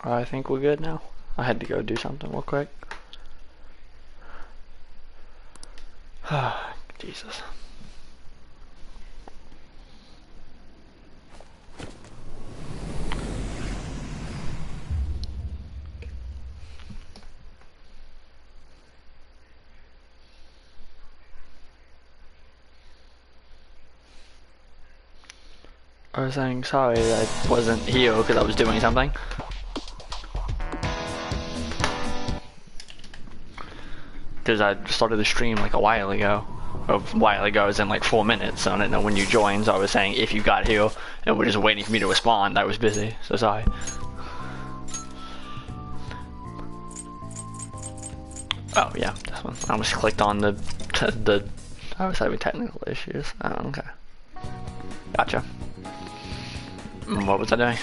I think we're good now. I had to go do something real quick. Jesus. I was saying sorry I wasn't here because I was doing something. Because I started the stream like a while ago. A while ago as in like 4 minutes, so I didn't know when you joined, so I was saying if you got here and were just waiting for me to respond, I was busy, so sorry. Oh yeah, this one. I almost clicked on the I was having technical issues. Oh, okay. Gotcha. What was I doing?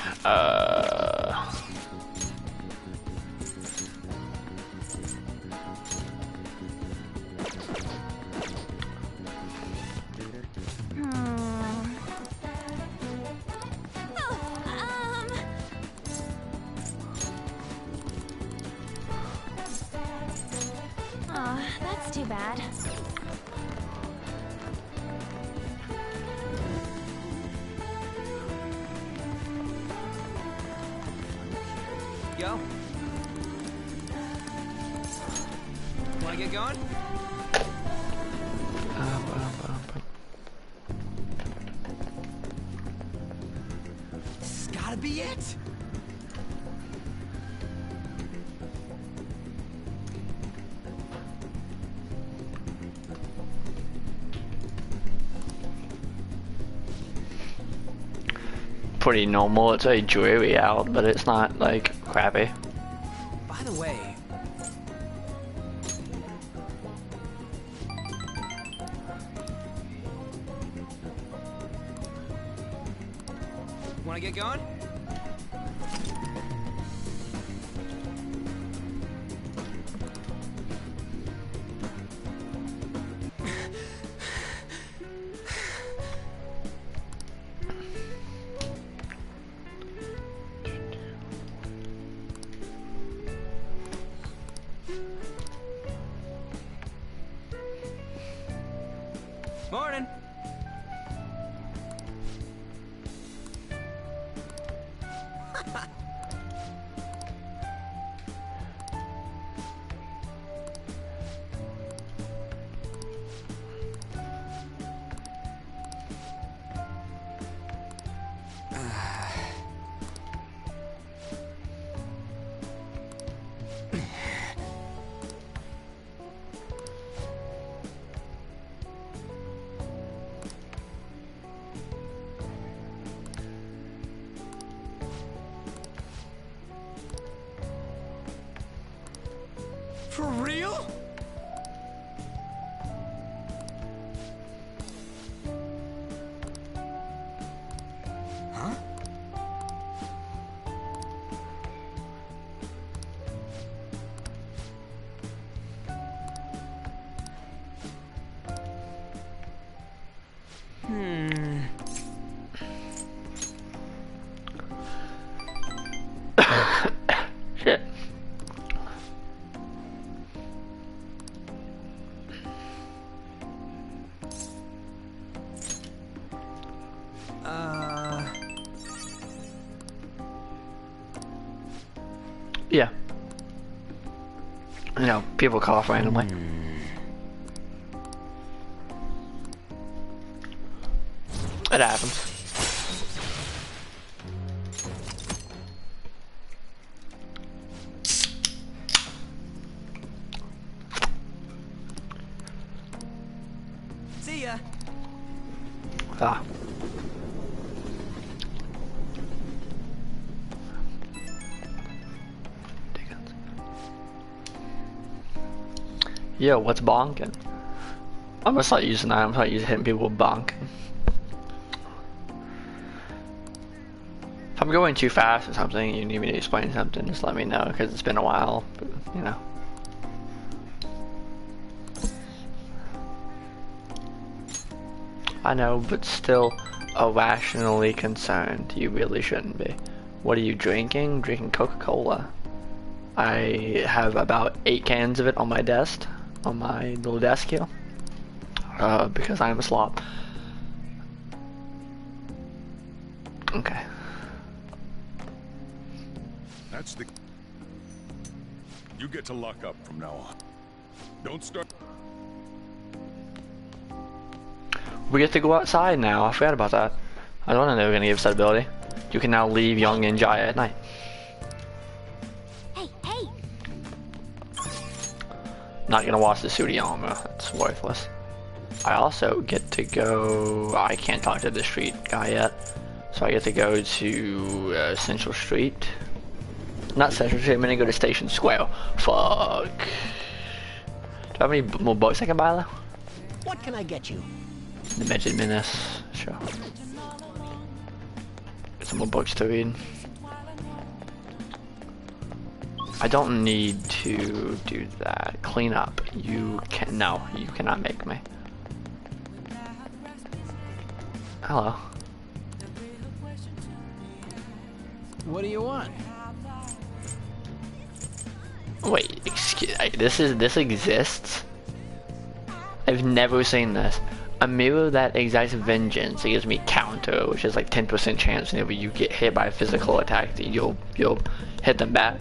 Oh, that's too bad. Go. Wanna get going? This has gotta be it. Pretty normal. It's very dreary out, but it's not like crappy. By the way, wanna get going? Morning. For real? Huh? Shit. Yeah. You know, people cough randomly. It happens. See ya. Ah. Yo, what's bonking? I'm gonna start using that. I'm gonna start using hitting people with bonking. If I'm going too fast or something, you need me to explain something, just let me know, because it's been a while, but, you know. I know, but still irrationally concerned. You really shouldn't be. What are you drinking? Drinking Coca-Cola. I have about 8 cans of it on my desk, on my little desk here, because I am a slob. Okay. That's the... You get to lock up from now on. Don't start... We get to go outside now. I forgot about that. I don't know they were gonna give us that ability. You can now leave Young and Jaya at night. Hey, hey! Not gonna watch the Tsuriyama. That's worthless. I also get to go... I can't talk to the street guy yet. So I get to go to Central Street. Not Central Street, I'm gonna go to Station Square. Fuck. Do I have any more books I can buy though? What can I get you? The Midget Menace. Sure. Get some more books to read. I don't need to do that. Clean up. You can... No, you cannot make me. Hello. What do you want? Wait, excuse... This exists? I've never seen this. A mirror that exacts vengeance. It gives me counter, which is like 10% chance whenever you get hit by a physical attack that you'll hit them back.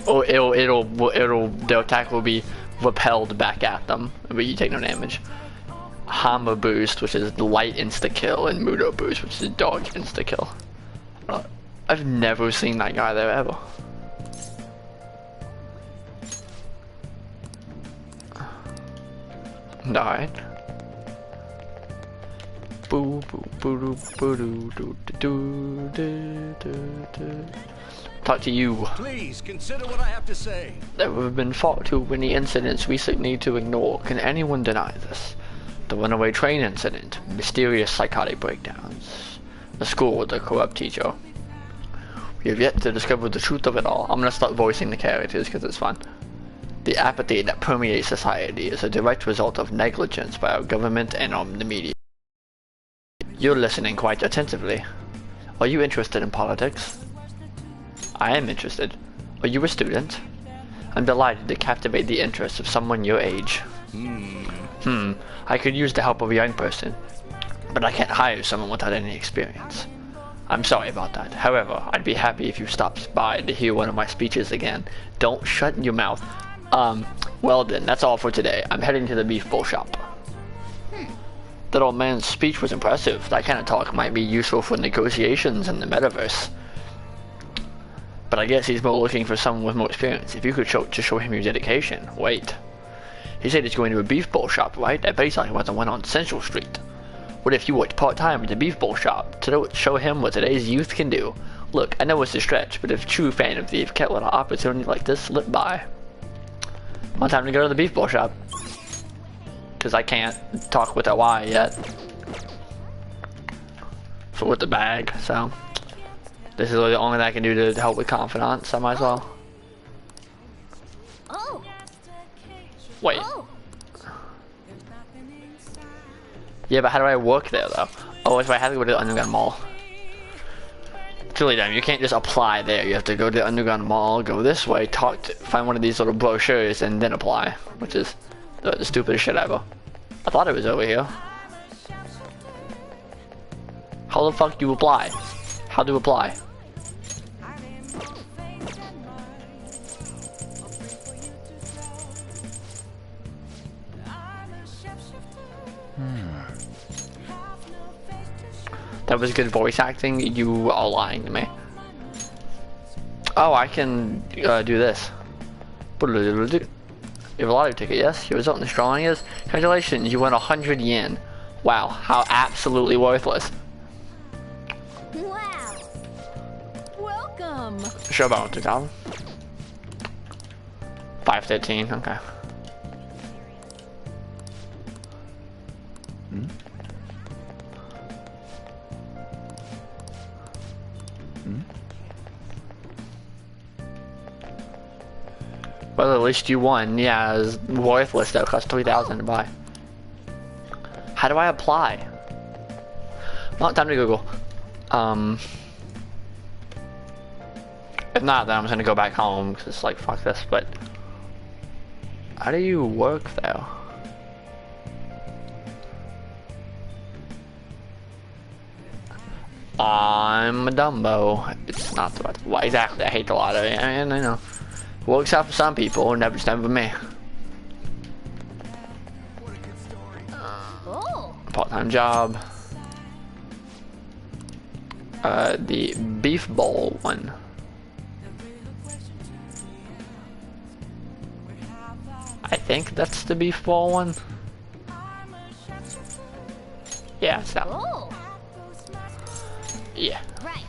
Or the attack will be repelled back at them, but you take no damage. Hammer boost, which is light insta kill, and Mudo boost, which is dark insta kill. I've never seen that guy there ever. Alright. Boo boo boo boo doo doo doo doo doo doo. Talk to you. Please consider what I have to say. There have been far too many incidents we need to ignore. Can anyone deny this? The runaway train incident, mysterious psychotic breakdowns, the school with the corrupt teacher. We have yet to discover the truth of it all. I'm gonna start voicing the characters because it's fun. The apathy that permeates society is a direct result of negligence by our government and the media. You're listening quite attentively. Are you interested in politics? I am interested. Are you a student? I'm delighted to captivate the interest of someone your age. I could use the help of a young person, but I can't hire someone without any experience. I'm sorry about that. However, I'd be happy if you stopped by to hear one of my speeches again. Don't shut your mouth. Well then, that's all for today. I'm heading to the beef bowl shop. That old man's speech was impressive. That kind of talk might be useful for negotiations in the metaverse. But I guess he's more looking for someone with more experience. If you could show him your dedication. Wait. He said he's going to a beef bowl shop, right? I bet he's talking about the one on Central Street. What if you worked part-time at the beef bowl shop to show him what today's youth can do? Look, I know it's a stretch, but if a true fan of Thief can't let an opportunity like this slip by. Well, time to go to the beef bowl shop. Because I can't talk with a Y yet. So with the bag, so. This is the only thing I can do to help with confidence, I might as well. Oh! Wait. Oh! Yeah, but how do I work there though? Oh, if I have to go to the Underground Mall. It's really dumb. You can't just apply there. You have to go to the Underground Mall, go this way, find one of these little brochures, and then apply. Which is the stupidest shit ever. I thought it was over here. How the fuck do you apply? How do you apply? That was good voice acting. You are lying to me. Oh, I can do this. You have a lottery ticket, yes? Your result in this drawing is, congratulations, you won 100 yen. Wow, how absolutely worthless. Wow! Welcome! Sure about 2,000. 513, okay. Well, at least you won. Yeah, it was worthless though. Cost 3,000 to buy. How do I apply? Well, time to Google. If not, then I'm just gonna go back home because it's like fuck this. But how do you work there? I'm a Dumbo. It's not the right. Well, exactly. I hate the lottery. I mean, I know. Works out for some people, never stand for me. Oh. Part-time job. The beef bowl one. I think that's the beef bowl one. Yeah, it's that one. Oh. Yeah. Right.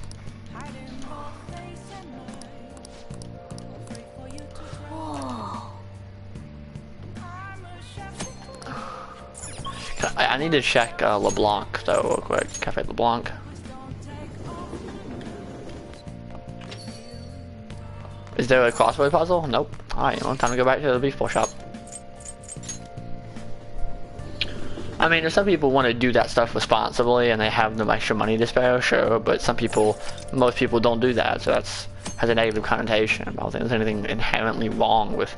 Oh. I need to check LeBlanc though real quick. Cafe LeBlanc. Is there a crossword puzzle? Nope. Alright, well, time to go back to the beef bowl shop. I mean, if some people want to do that stuff responsibly and they have no extra money to spare, sure, but most people don't do that, so that's has a negative connotation. I don't think there's anything inherently wrong with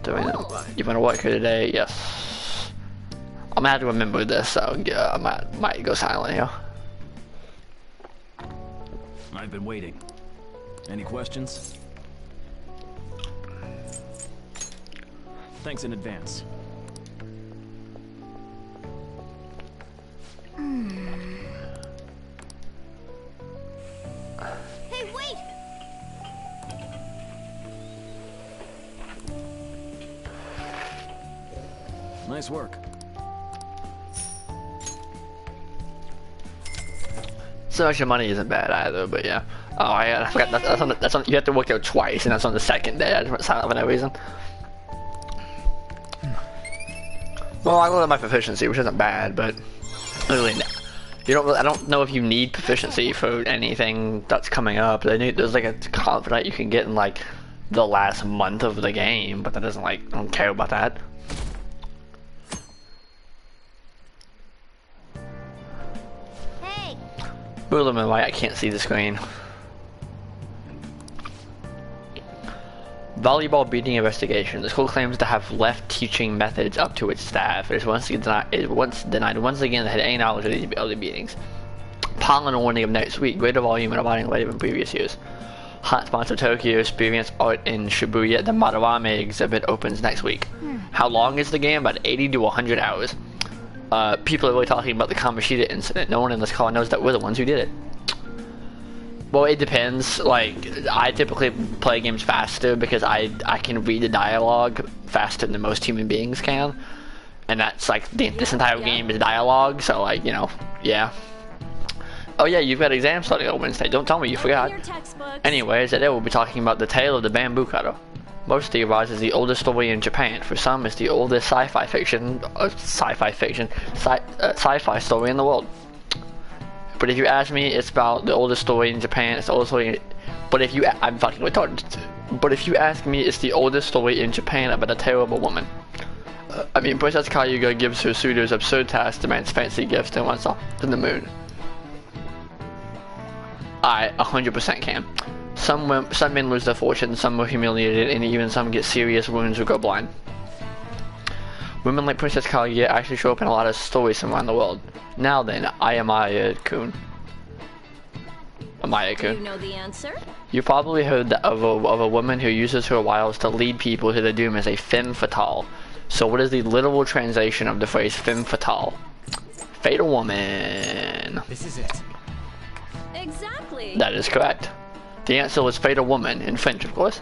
doing it. You want to work here today? Yes. I'm gonna have to remember this, so yeah, I might go silent here. I've been waiting. Any questions? Thanks in advance. Hey, wait! Nice work. So extra money isn't bad either, but yeah. Oh, I forgot that's on. You have to work out twice, and that's on the second day. I just went silent for no reason. Well, I looked at my proficiency, which isn't bad, but really, I don't know if you need proficiency for anything that's coming up. There's like a confidant you can get in like the last month of the game, but that doesn't I don't care about that. Hey! Boom and white, I can't see the screen. Volleyball beating investigation. The school claims to have left teaching methods up to its staff. It is once denied once again that had any knowledge of these early beatings. Pollen warning of next week. Greater volume and abiding later than previous years. Hot spots of Tokyo. Experience art in Shibuya. The Madarame exhibit opens next week. How long is the game? About 80 to 100 hours. People are really talking about the Kamoshida incident. No one in this call knows that we're the ones who did it. Well, it depends. Like, I typically play games faster because I can read the dialogue faster than most human beings can. And that's like, this entire game is dialogue, so like, you know, yeah. Oh yeah, you've got exam starting on Wednesday. Don't tell me you forgot. Anyways, today we'll be talking about the tale of the bamboo cutter. Most theorize as the oldest story in Japan. For some, it's the oldest sci-fi story in the world. But if you ask me, it's about the oldest story in Japan. It's the oldest story. I'm fucking retarded. But if you ask me, it's the oldest story in Japan about a terrible woman. Princess Kayuga gives her suitors absurd tasks, demands fancy gifts, and wants off to the moon. I 100% can. Some men lose their fortune, some are humiliated, and even some get serious wounds or go blind. Women like Princess Kaguya actually show up in a lot of stories from around the world. Now then, Amaya-kun. Do you know the answer? You probably heard of a woman who uses her wiles to lead people to their doom as a femme fatale. So what is the literal translation of the phrase femme fatale? Fatal woman. This is it. Exactly. That is correct. The answer was fatal woman, in French of course.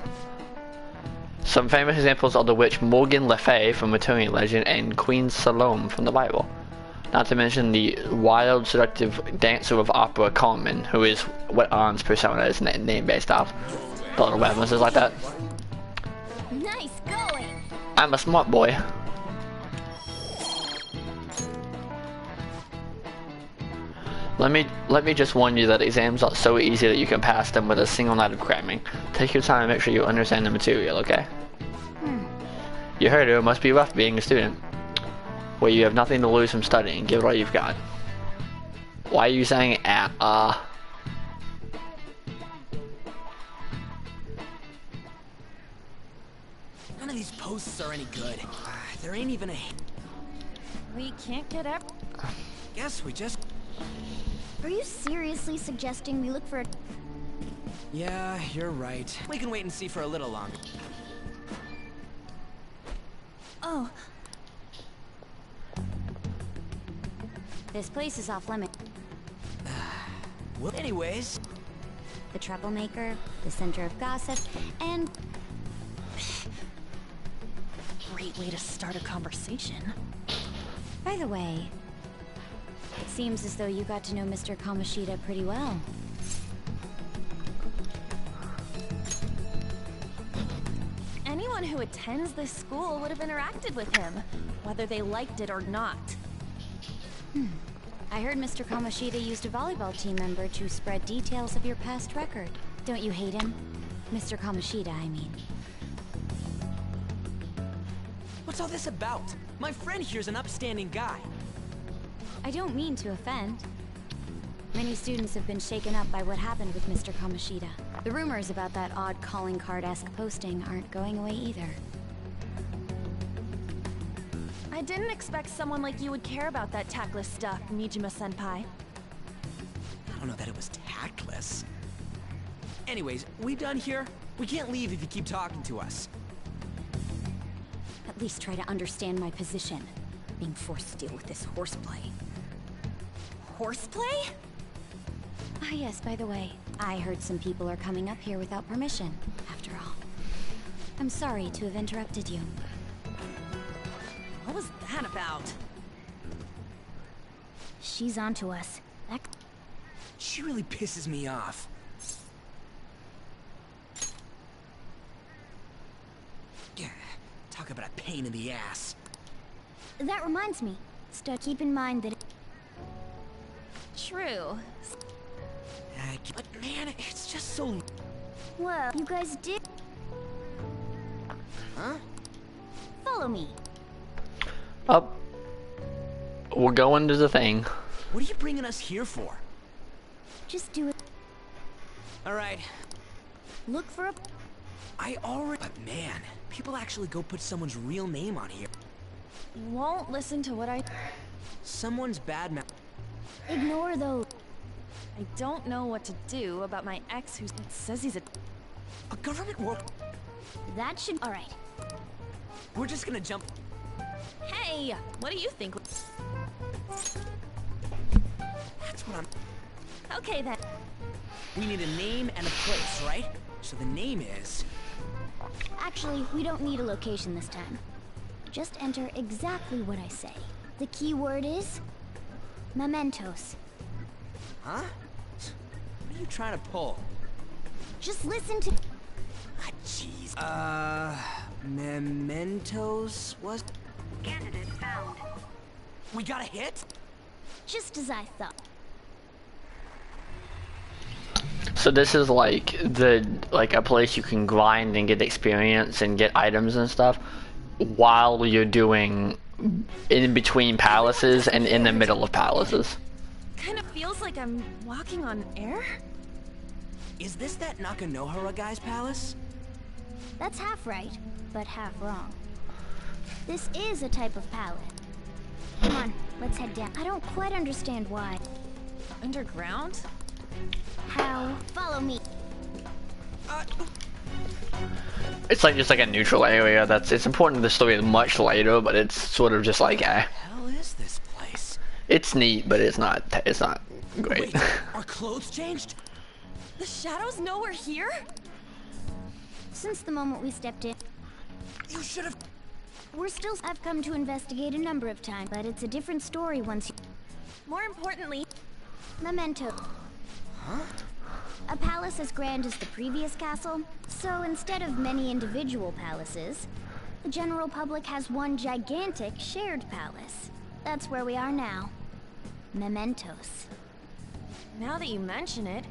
Some famous examples are the witch Morgan Le Fay from Arthurian legend and Queen Salome from the Bible. Not to mention the wild, seductive dancer of opera Carmen, who is what An's persona is named based off. The little references like that. Nice going. I'm a smart boy. Let me just warn you that exams are so easy that you can pass them with a single night of cramming. Take your time and make sure you understand the material, okay? You heard it must be rough being a student. Where you have nothing to lose from studying, give it all you've got. Why are you saying None of these posts are any good. There ain't even a... We can't get up. Guess we just... Are you seriously suggesting we look for a... Yeah, you're right. We can wait and see for a little longer. Oh. This place is off limit. Well, anyways... The troublemaker, the center of gossip, and... Great way to start a conversation. By the way, it seems as though you got to know Mr. Kamoshida pretty well. Anyone who attends this school would have interacted with him, whether they liked it or not. I heard Mr. Kamoshida used a volleyball team member to spread details of your past record. Don't you hate him? Mr. Kamoshida, I mean. What's all this about? My friend here's an upstanding guy. I don't mean to offend. Many students have been shaken up by what happened with Mr. Kamoshida. The rumors about that odd calling card-esque posting aren't going away either. I didn't expect someone like you would care about that tactless stuff, Nijima-senpai. I don't know that it was tactless. Anyways, we done here? We can't leave if you keep talking to us. At least try to understand my position. Being forced to deal with this horseplay. Horseplay? Ah yes, by the way, I heard some people are coming up here without permission, after all. I'm sorry to have interrupted you. What was that about? She's onto us. She really pisses me off. Yeah, talk about a pain in the ass. That reminds me. Keep in mind that... True. But man, it's just so... Well, you guys did... Huh? Follow me. Up. We're going to the thing. What are you bringing us here for? Just do it. Alright. Look for a... I already... But man, people actually go put someone's real name on here. Won't listen to what I... Someone's bad mouth. Ignore those. I don't know what to do about my ex who says he's A government work... That should... Alright. We're just gonna jump... Hey! What do you think? That's what I'm... Okay then. We need a name and a place, right? So the name is... Actually, we don't need a location this time. Just enter exactly what I say. The key word is... Mementos. Huh? What are you trying to pull? Just listen to... Ah, jeez. Mementos was... Candidate found. We got a hit? Just as I thought. So this is like a place you can grind and get experience and get items and stuff while you're doing in between palaces and in the middle of palaces. Kind of feels like I'm walking on air? Is this that Nakanohara guy's palace? That's half right, but half wrong. This is a type of palace. Come on, let's head down. I don't quite understand why. Underground? How? Follow me. It's like just like a neutral area it's important to the story much later, but it's sort of just like What the hell is this place? it's neat, but it's not great. Wait, our clothes changed? The shadows know we're here? Since the moment we stepped in, You should have... I've come to investigate a number of times, but it's a different story once you... More importantly, Memento. Huh? A palace as grand as the previous castle, so instead of many individual palaces, the general public has one gigantic shared palace. That's where we are now. Mementos. Now that you mention it,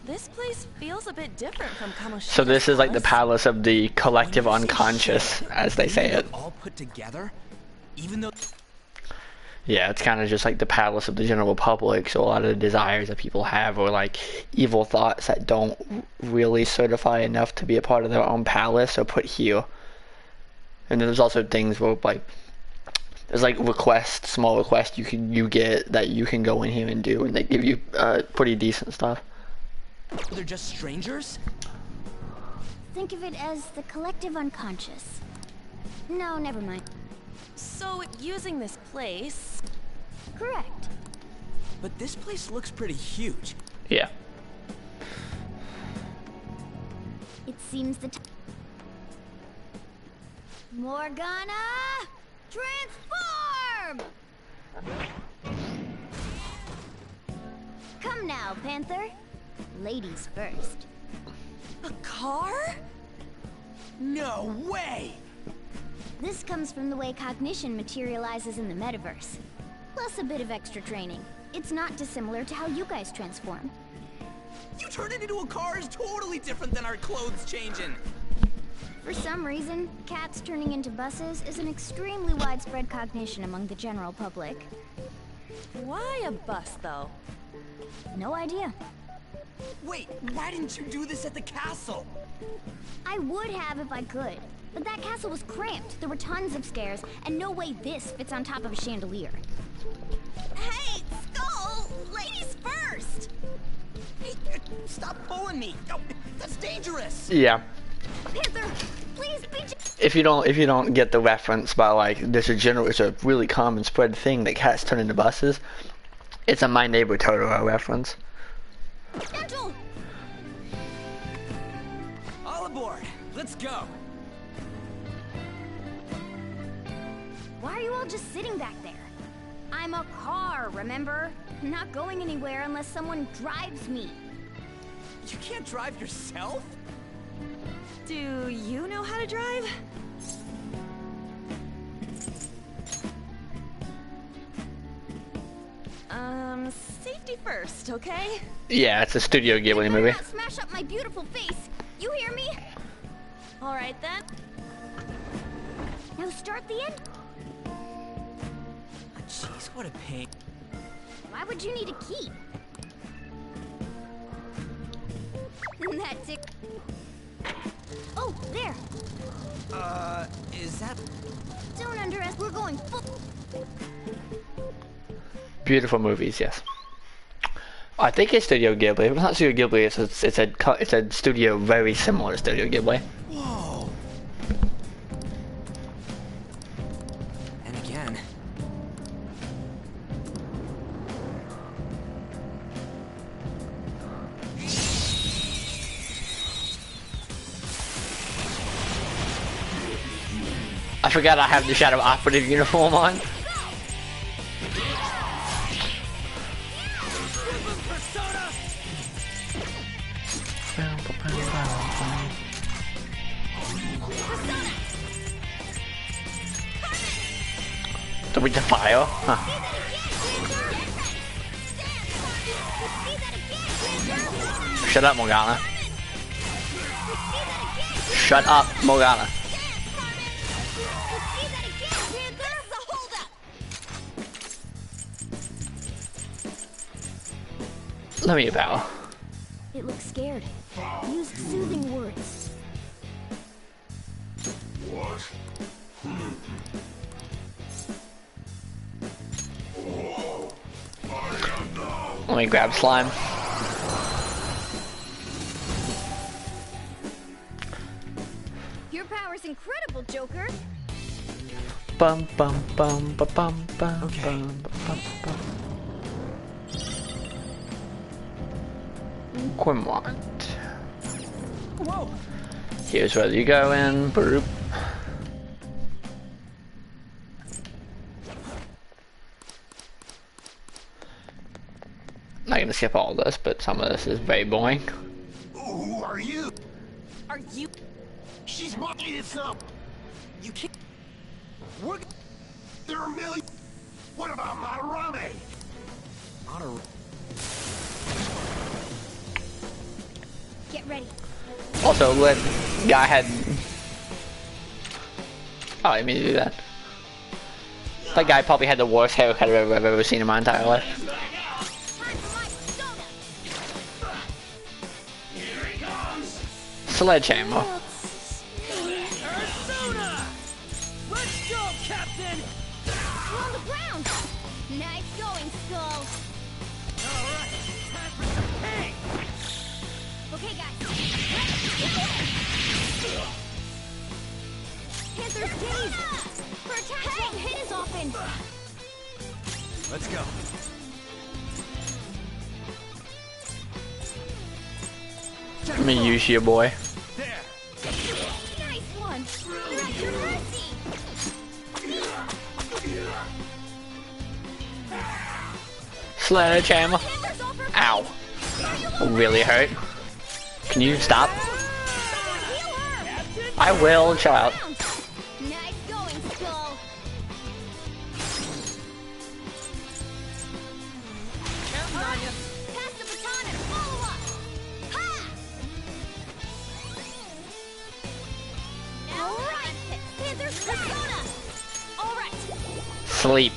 this place feels a bit different from Kamoshida's So this is like the palace. palace of the collective When you say unconscious, shared, as they say it. all put together? Even though... Yeah, it's kind of just like the palace of the general public, so a lot of the desires that people have or like evil thoughts that don't really certify enough to be a part of their own palace are put here. And then there's also things where like there's like small requests you get that you can go in here and do, and they give you pretty decent stuff. They're just strangers? Think of it as the collective unconscious. No, never mind. So, using this place... Correct. But this place looks pretty huge. Yeah. It seems Morgana! Transform! Come now, Panther. Ladies first. A car? No way! This comes from the way cognition materializes in the metaverse. Plus a bit of extra training. It's not dissimilar to how you guys transform. You turning into a car is totally different than our clothes changing. For some reason, cats turning into buses is an extremely widespread cognition among the general public. Why a bus, though? No idea. Wait, why didn't you do this at the castle? I would have if I could, but that castle was cramped. There were tons of stairs, and no way this fits on top of a chandelier. Hey, Skull! Ladies first! Hey, stop pulling me! Oh, that's dangerous! Yeah. Panther, please be. If you don't get the reference by like it's a really common spread thing that cats turn into buses. It's a My Neighbor Totoro reference. Gentle. All aboard! Let's go! Why are you all just sitting back there? I'm a car, remember? I'm not going anywhere unless someone drives me. You can't drive yourself? Do you know how to drive? Safety first, okay? Yeah, it's a Studio Ghibli Better movie. not smash up my beautiful face. You hear me? All right, then. Now start the end. Jeez, what a pain. Why would you need a key? That tick. Oh, there. Is that... Don't underestimate. We're going full. Beautiful movies, yes. I think it's Studio Ghibli. If it's not Studio Ghibli, it's a studio very similar to Studio Ghibli. Whoa! And again. I forgot I have the Shadow Operative uniform on. Do we defile? Huh. Shut up, Morgana. Shut up, Morgana. Let me bow. It looks scared. Use soothing words. Let me grab slime. Your power's incredible, Joker. Bum bum bum ba bum bum Okay. bum bum bum. Quimwant. Whoa! Here's where you go in. Boop. Not gonna skip all this, but some of this is very boring. Who are you? Are you... She's mocking itself. You can't... What? There are a million. What about Madarame? Honor... Get ready. Also, when guy had... Oh, I didn't mean to do that. That guy probably had the worst haircut I've ever seen in my entire life. Time for my soda. Sledgehammer. Let me use you, boy. There. Nice one. You're at your mercy. Sledgehammer. Panthers all for Ow. Really hurt. Can you stop? heal her. I will, chill out. Nice going, Skull. Counting on you. Pass the baton and follow up. Ha! All right, Panthers persona. All right. Sleep.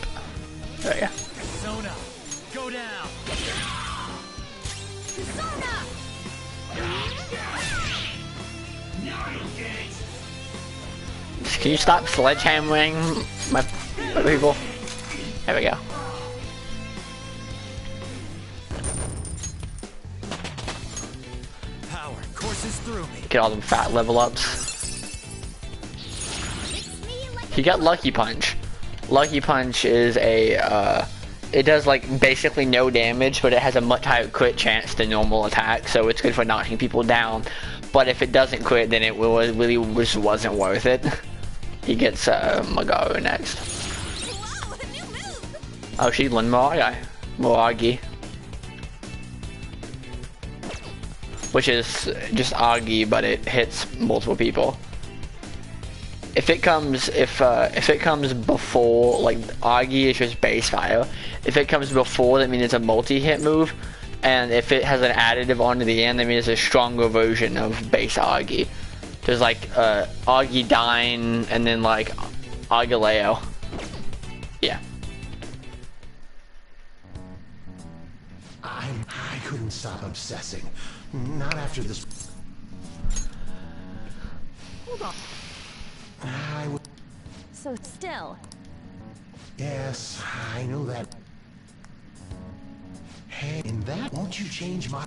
There you go. Sona, go down. Persona. Can you stop sledgehammering my people? There we go. Power courses through me. Get all them fat level ups. He got Lucky Punch. Lucky Punch is a, it does like basically no damage, but it has a much higher crit chance than normal attack, so it's good for knocking people down. But if it doesn't crit, then it really just wasn't worth it. He gets Magaro next. Whoa, a new move. Oh, she learned Moragi. Which is just Agi, but it hits multiple people. If it comes before, like Agi is just base fire. If it comes before, that means it's a multi-hit move, and if it has an additive onto the end, that means it's a stronger version of base Agi. There's like Agi Dine, and then like Agileo. Yeah. I couldn't stop obsessing. Not after this. Hold on. I would. So still. Yes, I know that. Hey, in that, won't you change my?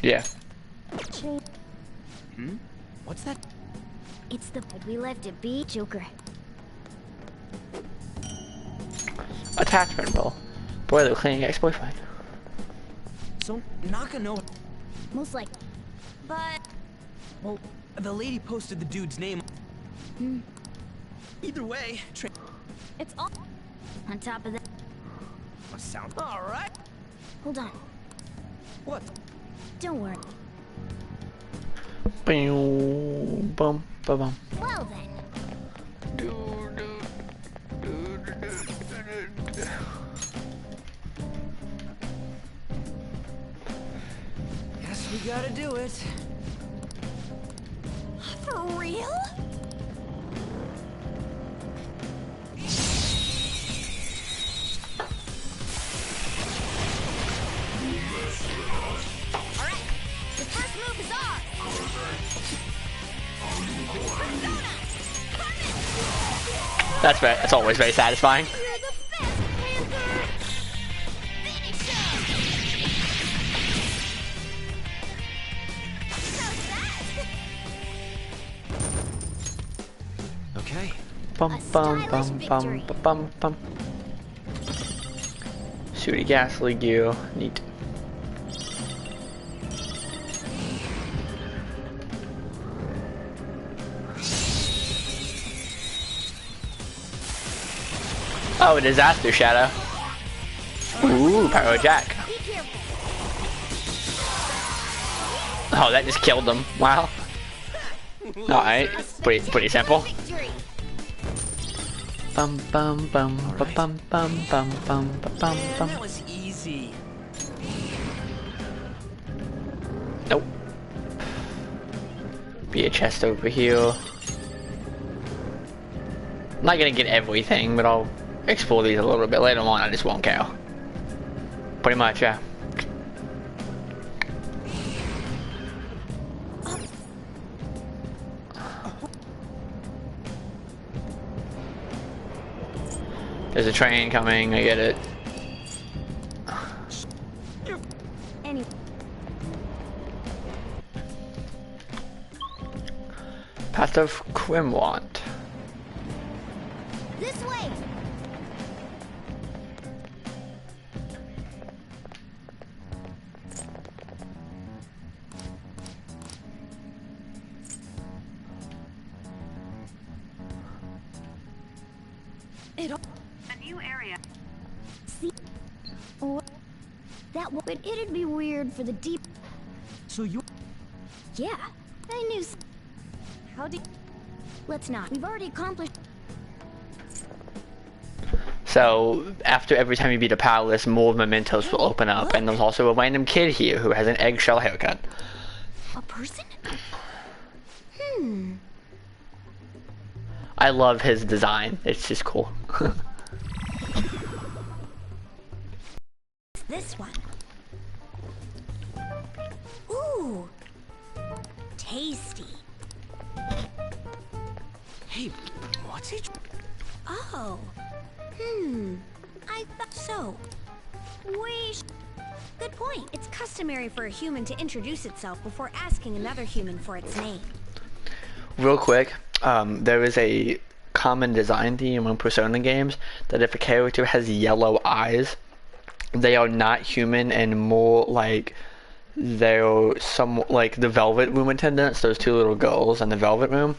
Yeah. What's that? It's the we left it be, Joker. Attachment ball. Boiler cleaning ex-boyfriend. So Nakano. Most like. But Well, the lady posted the dude's name. Either way, it's all. On top of that, sound. All right. hold on. What? Don't worry. Boom, bum, ba bum. Well then. Guess we gotta do it. For real? Alright, the first move is ours! Persona! That's always very satisfying. You're the best, Panther! Finish him! How's that? Okay. Bum A bum stylish bum victory. bum bum bum. Shooty gas league you. Neat. Oh, a disaster shadow. Ooh, Pyro Jack. Be careful. Oh, that just killed them. Wow. Alright, pretty simple. Victory. Bum bum bum ba bum bum bum bum ba bum Man, bum. that was easy. Nope. Be a chest over here. I'm not gonna get everything, but I'll explore these a little bit later on. I just won't care. Pretty much, yeah. There's a train coming, I get it. Anyway, Path of Quimwant. this way. A new area. See? Oh, but it'd be weird for the deep. So you... Yeah, I knew. How do? Let's not. We've already accomplished. So after every time you beat a palace, more mementos will open up, and there's also a random kid here who has an eggshell haircut. A person? I love his design. It's just cool. This one. Ooh. Tasty. Hey, what's he... Oh. I thought so. Good point. It's customary for a human to introduce itself before asking another human for its name. Real quick, there is a common design theme among Persona games that if a character has yellow eyes, they are not human and more like they're some like the Velvet Room attendants, those two little girls in the Velvet Room.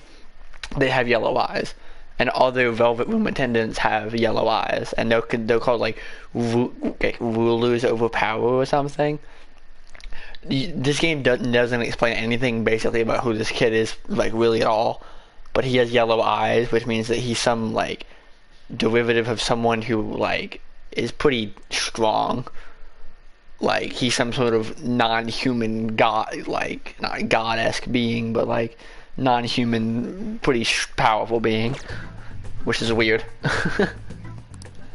They have yellow eyes, and other Velvet Room attendants have yellow eyes, and they're called like rulers over power or something. This game doesn't explain anything basically about who this kid is like really at all, but he has yellow eyes, which means that he's some like derivative of someone who like is pretty strong. Like he's some sort of non-human god, like not god-esque being, but like non-human, pretty powerful being, which is weird.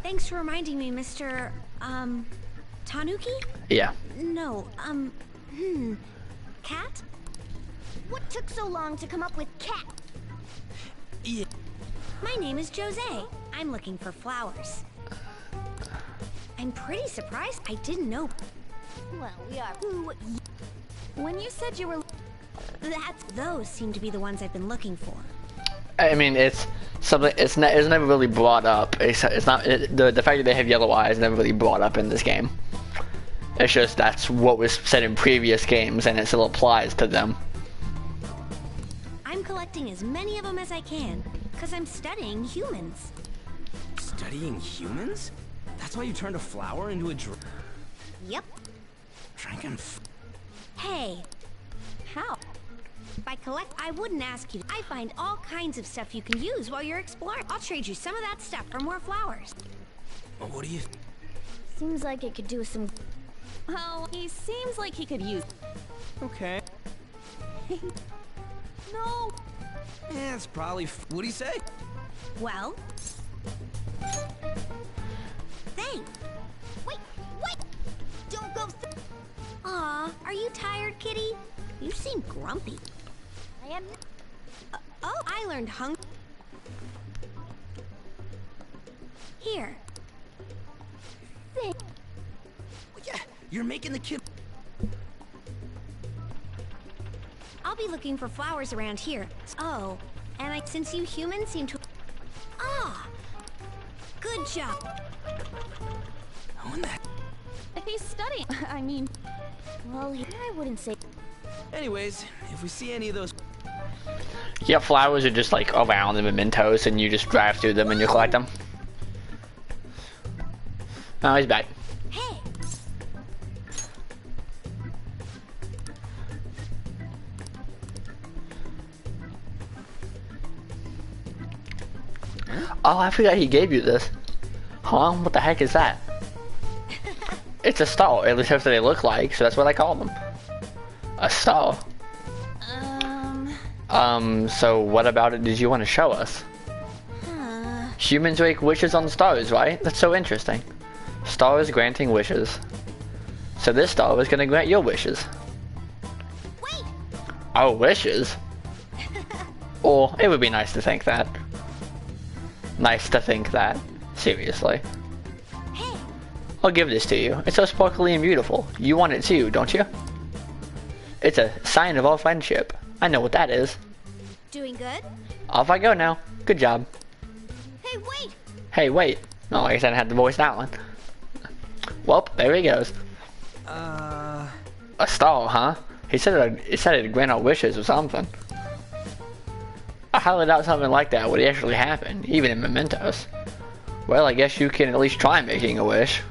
Thanks for reminding me, Mr. Tanuki? Yeah. No, Cat? What took so long to come up with cat? Yeah. My name is Jose. I'm looking for flowers. I'm pretty surprised I didn't know. Well, we are. When you said you were... Those seem to be the ones I've been looking for. I mean, it's something. It's never really brought up. It's not the fact that they have yellow eyes is never really brought up in this game. It's just that's what was said in previous games, and it still applies to them. I'm collecting as many of them as I can, because I'm studying humans. Studying humans? That's why you turned a flower into a Yep. dragon? Hey. How? By collect, I wouldn't ask you. I find all kinds of stuff you can use while you're exploring. I'll trade you some of that stuff for more flowers. Well, what do you... Seems like it could do some... Well, he seems like he could use... Okay. No! Yeah, it's probably... What'd he say? Well... Thanks. Wait! Don't go... Aw, are you tired, kitty? You seem grumpy. I am... oh, I learned Here. Well, yeah, you're making the kid... I'll be looking for flowers around here. Oh, and since you humans seem to... Ah! Good job. How in that... He's studying. I mean... Well, I wouldn't say... Anyways, if we see any of those... Yeah, flowers are just like around the mementos, and you just drive through them and you collect them. Oh, he's back. Hey! Oh, I forgot he gave you this. Huh? What the heck is that? It's a star. At least that's what they look like, so that's what I call them. A star. So what about it did you want to show us? Humans make wishes on stars, right? That's so interesting. Stars granting wishes. So this star is going to grant your wishes. Wait! Our wishes? Or it would be nice to think that. Nice to think that. Seriously. Hey! I'll give this to you. It's so sparkly and beautiful. You want it too, don't you? It's a sign of our friendship. I know what that is. Doing good? Off I go now. Good job. Hey, wait! Hey, wait. No, I guess I didn't have to voice that one. Well, there he goes. A star, huh? He said it'd grant our wishes or something. I highly doubt something like that would actually happen, even in mementos. Well, I guess you can at least try making a wish.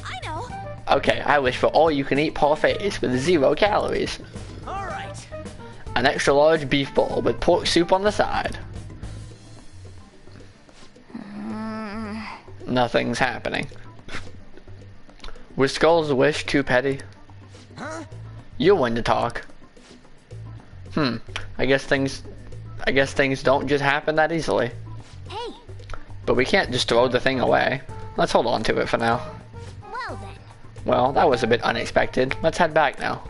I know. Okay, I wish for all-you-can-eat parfaits with 0 calories. All right. An extra large beef bowl with pork soup on the side. Nothing's happening. Was Skull's wish too petty? Huh? You're one to talk. I guess things don't just happen that easily. Hey, But we can't just throw the thing away. Let's hold on to it for now. well then. Well, that was a bit unexpected. Let's head back now.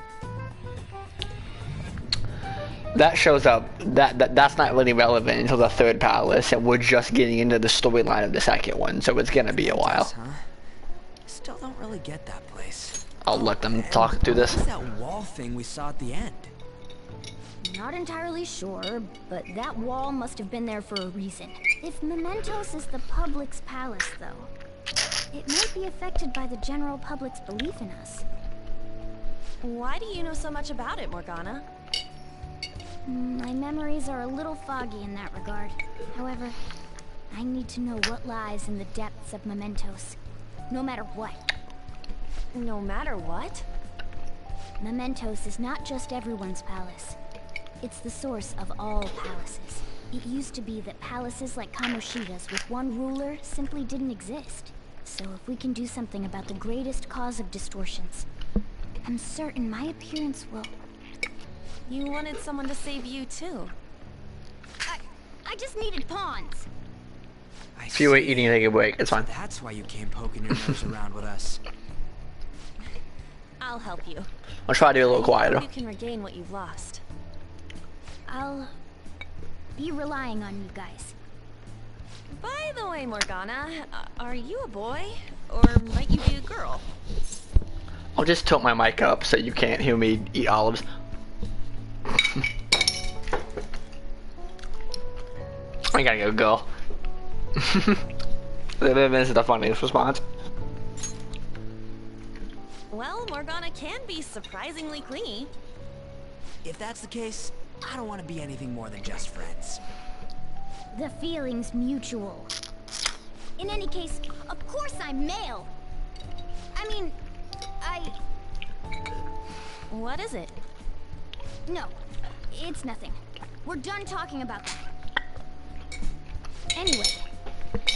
That shows up. That's not really relevant until the 3rd palace, and we're just getting into the storyline of the 2nd one, so it's gonna be a while. Huh? Still don't really get that place. I'll let them talk through this. What's that wall thing we saw at the end? Not entirely sure, but that wall must have been there for a reason. If Mementos is the public's palace, though, it might be affected by the general public's belief in us. Why do you know so much about it, Morgana? My memories are a little foggy in that regard. However, I need to know what lies in the depths of Mementos, no matter what. No matter what? Mementos is not just everyone's palace. It's the source of all palaces. It used to be that palaces like Kamoshida's with one ruler simply didn't exist. So if we can do something about the greatest cause of distortions, I'm certain my appearance will... You wanted someone to save you, too. I just needed pawns. If you were eating, take a break. It's fine. That's why you came poking your nose around with us. I'll help you. I'll try to be a little I quieter. hope you can regain what you've lost. I'll be relying on you guys. By the way, Morgana, are you a boy? Or might you be a girl? I'll just tilt my mic up so you can't hear me eat olives. I gotta go, girl. This is the funniest response. Well, Morgana can be surprisingly clingy. If that's the case, I don't want to be anything more than just friends. The feeling's mutual. In any case, of course I'm male. I mean, What is it? No, it's nothing. We're done talking about that. Anyway,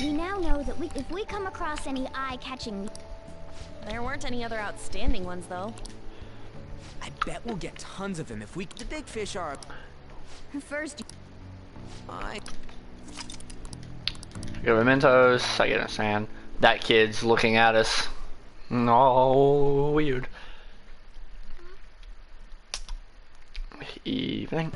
we now know that if we come across any eye-catching... There weren't any other outstanding ones, though. I bet we'll get tons of them if we... The big fish are... First... I... Get mementos, I get a sand. That kid's looking at us. No, weird. Evening.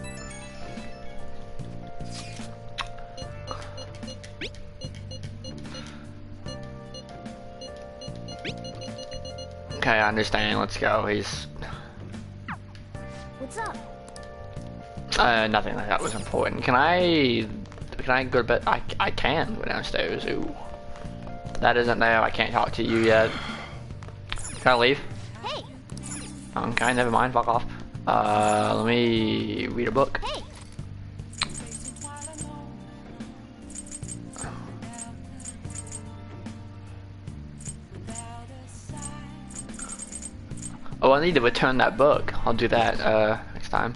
Okay, I understand. Let's go. He's... What's up? Nothing like that was important. Can I go to bed? I can go downstairs. Ooh. That isn't there. I can't talk to you yet. Can I leave? Hey! Okay, never mind. Fuck off. Let me read a book. Hey! Oh, I need to return that book. I'll do that, next time.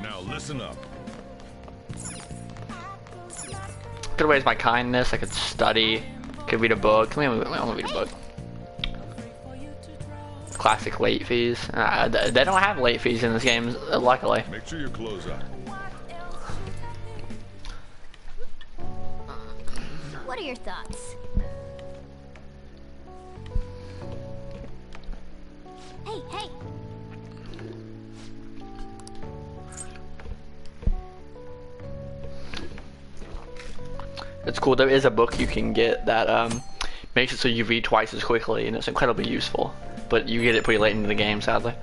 Now listen up. Could raise my kindness. I could study. Could read a book. Let me read a book. Classic late fees. They don't have late fees in this game, luckily. Make sure your clothes up. What are your thoughts? Hey, hey! It's cool. There is a book you can get that makes it so you read twice as quickly, and it's incredibly useful. But you get it pretty late into the game, sadly.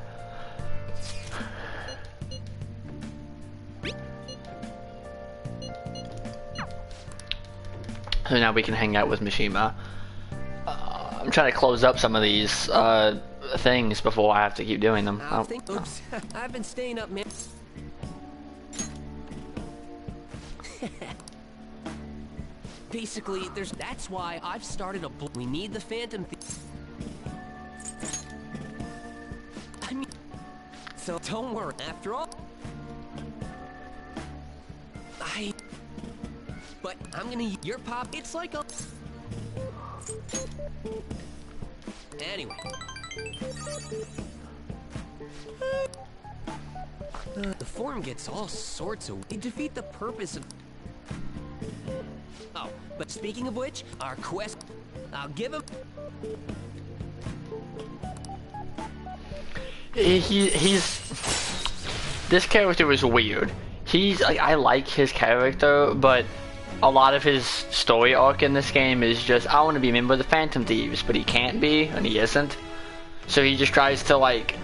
So now we can hang out with Mishima. I'm trying to close up some of these things before I have to keep doing them. Oops. I've been staying up, man. Basically, that's why I've started we need the Phantom I mean, so don't worry. After all, but I'm gonna your pop. It's like a anyway. The form gets all sorts of. They defeat the purpose of. Oh, but speaking of which, our quest. I'll give him. He's this character is weird. He's like, I like his character, but a lot of his story arc in this game is just, I want to be a member of the Phantom Thieves, but he can't be, and he isn't. So he just tries to like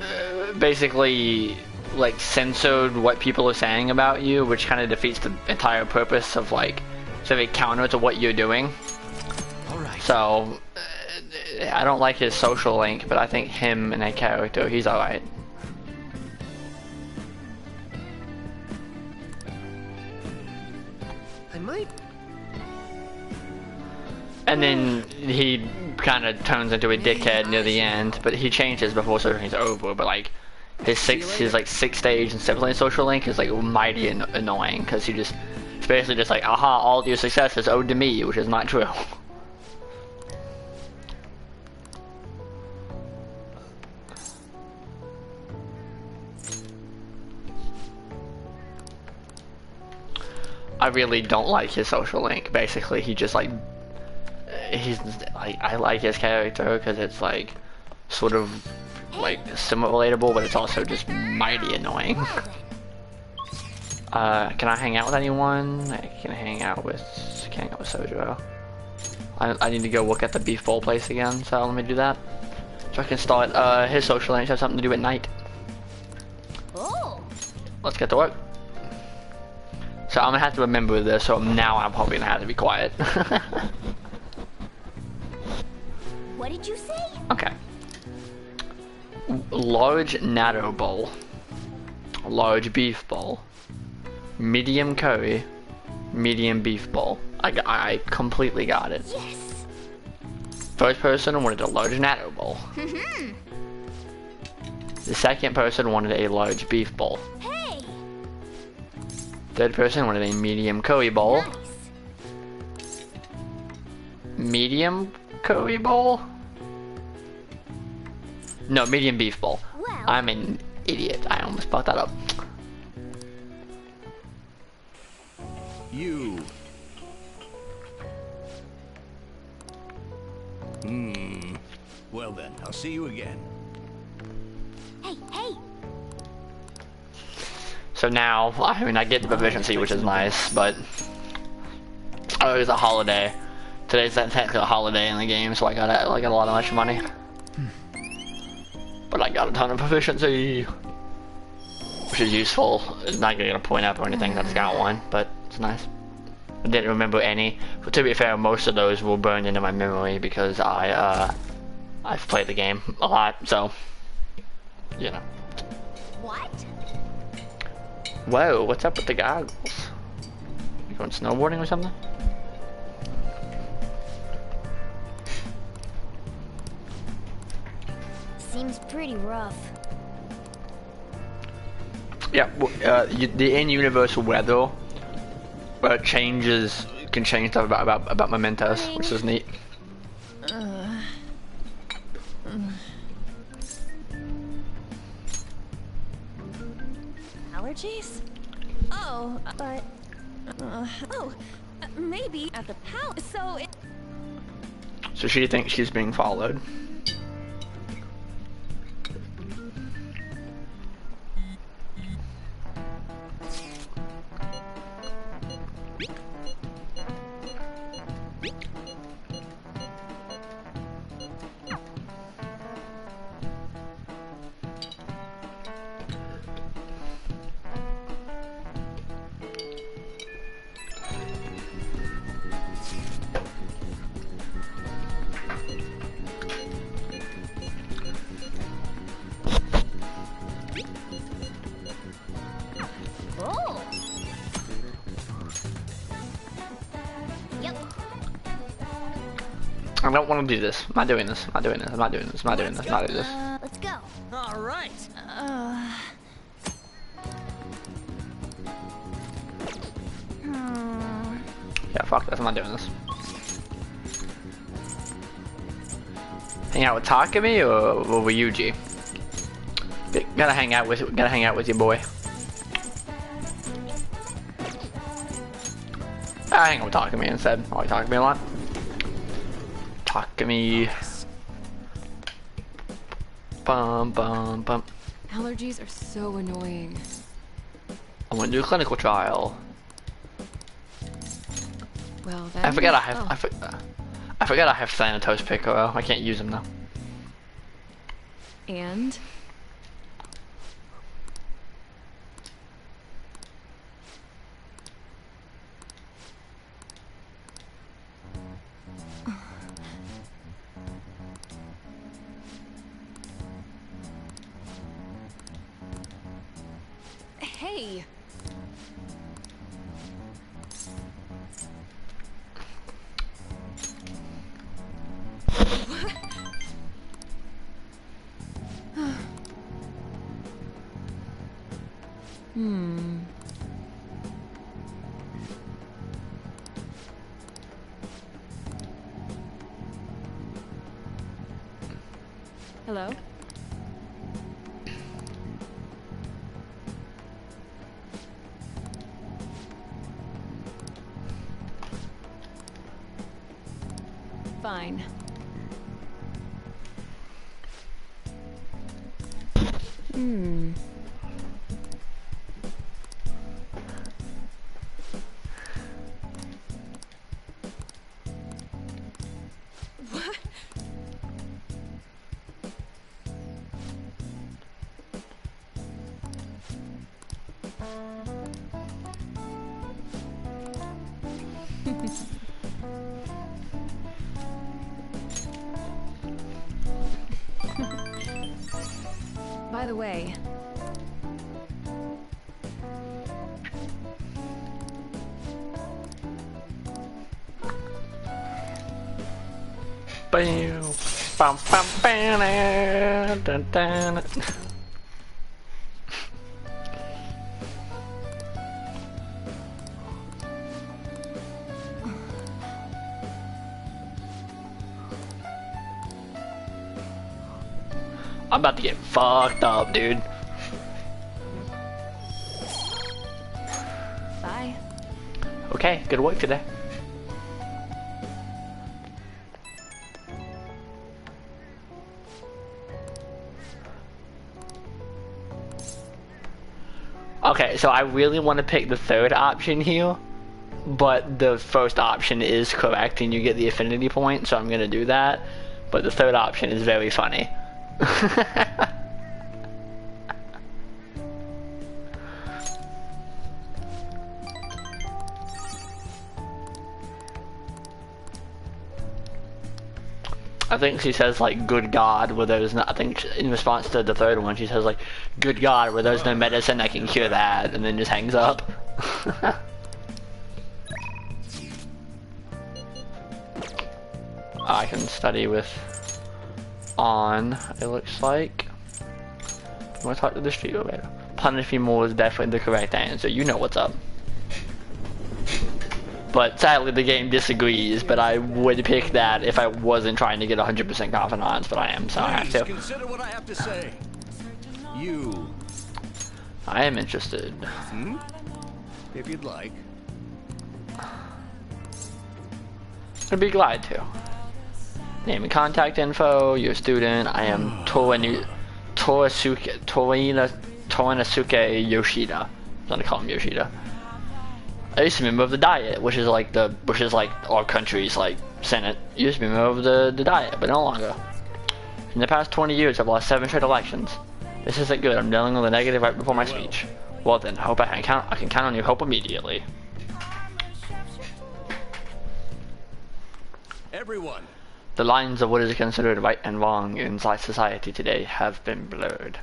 basically like censor what people are saying about you, which kind of defeats the entire purpose of like sort of a counter to what you're doing. All right. So I don't like his social link, but I think him and a character, he's alright. I might. And then he kind of turns into a dickhead near the end, but he changes before social link's over. But like his like sixth stage and seventh lane social link is like mighty annoying because it's basically just like, aha, all your success is owed to me, which is not true. I really don't like his social link. Basically, he just like, I like his character because it's like sort of like somewhat relatable, but it's also just mighty annoying. Can I hang out with anyone? I can't hang out with Sojo. I need to go look at the beef bowl place again, so let me do that. So I can start his social links have something to do at night. Oh. Let's get to work. So I'm gonna have to remember this, so now I'm probably gonna have to be quiet. What did you say? Okay. Large natto bowl. Large beef bowl. Medium curry. Medium beef bowl. I completely got it. Yes. First person wanted a large natto bowl. The second person wanted a large beef bowl. Hey. Third person wanted a medium curry bowl. Nice. Medium curry bowl? No, medium beef bowl. Well. I'm an idiot. I almost fucked that up. You. Well then, I'll see you again. Hey, hey. So now, I mean, I get the proficiency, which is nice, but oh, it was a holiday. Today's technically a holiday in the game, so I got a lot of extra money. But I got a ton of proficiency, which is useful. It's not gonna get a point up or anything. That's got one, but it's nice. I didn't remember any. But to be fair, most of those will burn into my memory because I've played the game a lot, so you know. What? Whoa, what's up with the goggles? You going snowboarding or something? Seems pretty rough. Yeah, the in-universe weather changes, can change stuff about mementos, which is neat. Allergies? Oh, but... maybe at the palace, so it... So she thinks she's being followed. I don't want to do this. I'm not doing this. I'm not doing this. I'm not doing this. I'm not doing this. I'm not doing this. Let's go. All right. Yeah, fuck this. I'm not doing this. Hang out with Takumi or with Yuji? Gotta hang out with your boy. I hang out with Takumi instead. I like Takumi a lot. Takumi. Bum bum bum. Allergies are so annoying. I want to do a clinical trial. Well, then. I forgot I have Thanatos Piccolo. I can't use him though. And hey. Hello? Fine. By the way, Bam, bam, bam, bam, dun, dun. I'm about to get fucked up, dude. bye. Okay, good work today. Okay, so I really want to pick the third option here, but the first option is correct and you get the affinity point, so I'm gonna do that. But the third option is very funny. I think she says like, good God, where there's no, I think in response to the third one, she says like, good God, where there's no medicine that can cure that, and then just hangs up. I can study with on, it looks like. I'm gonna talk to the street later. Punish me more is definitely the correct answer. You know what's up. But sadly the game disagrees, but I would pick that if I wasn't trying to get 100% confidence, but I am, so I have to. Consider what I have to say. You. I am interested. If you'd like. I'd be glad to. Name and contact info, you're a student. I am Torinosuke Yoshida. I'm gonna call him Yoshida. I used to be a member of the Diet, which is like our country's like Senate. Used to be a member of the Diet, but no longer. In the past 20 years, I've lost 7 straight elections. This isn't good. I'm dealing with a negative right before my speech. Well then, hope I can count on your help immediately. Everyone. The lines of what is considered right and wrong in society today have been blurred.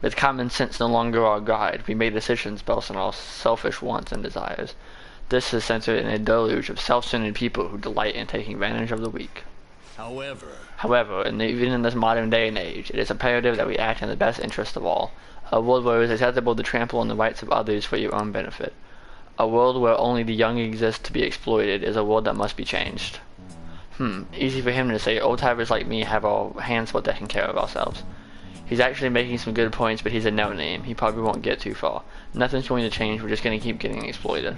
With common sense no longer our guide, we make decisions based on our selfish wants and desires. This is centered in a deluge of self-centered people who delight in taking advantage of the weak. However, even in this modern day and age, it is imperative that we act in the best interest of all. A world where it is acceptable to trample on the rights of others for your own benefit. A world where only the young exist to be exploited is a world that must be changed. Easy for him to say. Old-timers like me have our hands full taking care of ourselves. He's actually making some good points, but he's a no-name. He probably won't get too far. Nothing's going to change. We're just going to keep getting exploited.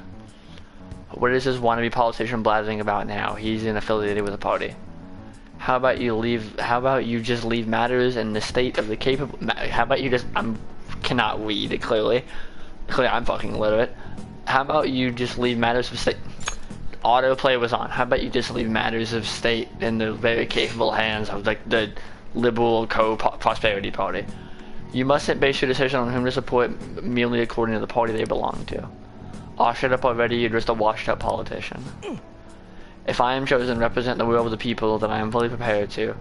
What is this wannabe politician blathering about now? He's affiliated with a party. How about you just leave matters in the state of the capable? How about you just? Cannot read clearly. Clearly, I'm fucking illiterate. How about you just leave matters of state? Autoplay was on. How about you just leave matters of state in the very capable hands of the liberal prosperity party? You mustn't base your decision on whom to support merely according to the party they belong to. Oh, shut up already. You're just a washed-up politician. If I am chosen to represent the will of the people, then I am fully prepared to,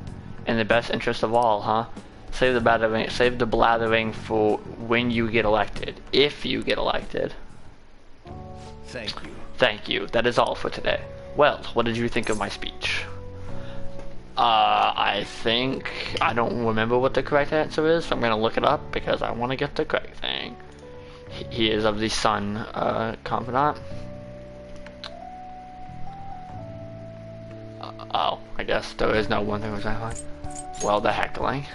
in the best interest of all, huh? Save the blathering for when you get elected, if you get elected. Thank you. Thank you. That is all for today. Well, what did you think of my speech? I think I don't remember what the correct answer is, so I'm gonna look it up because I want to get the correct thing. He is of the Sun confidant. Oh, I guess there is no one thing was that. Well, the heckling.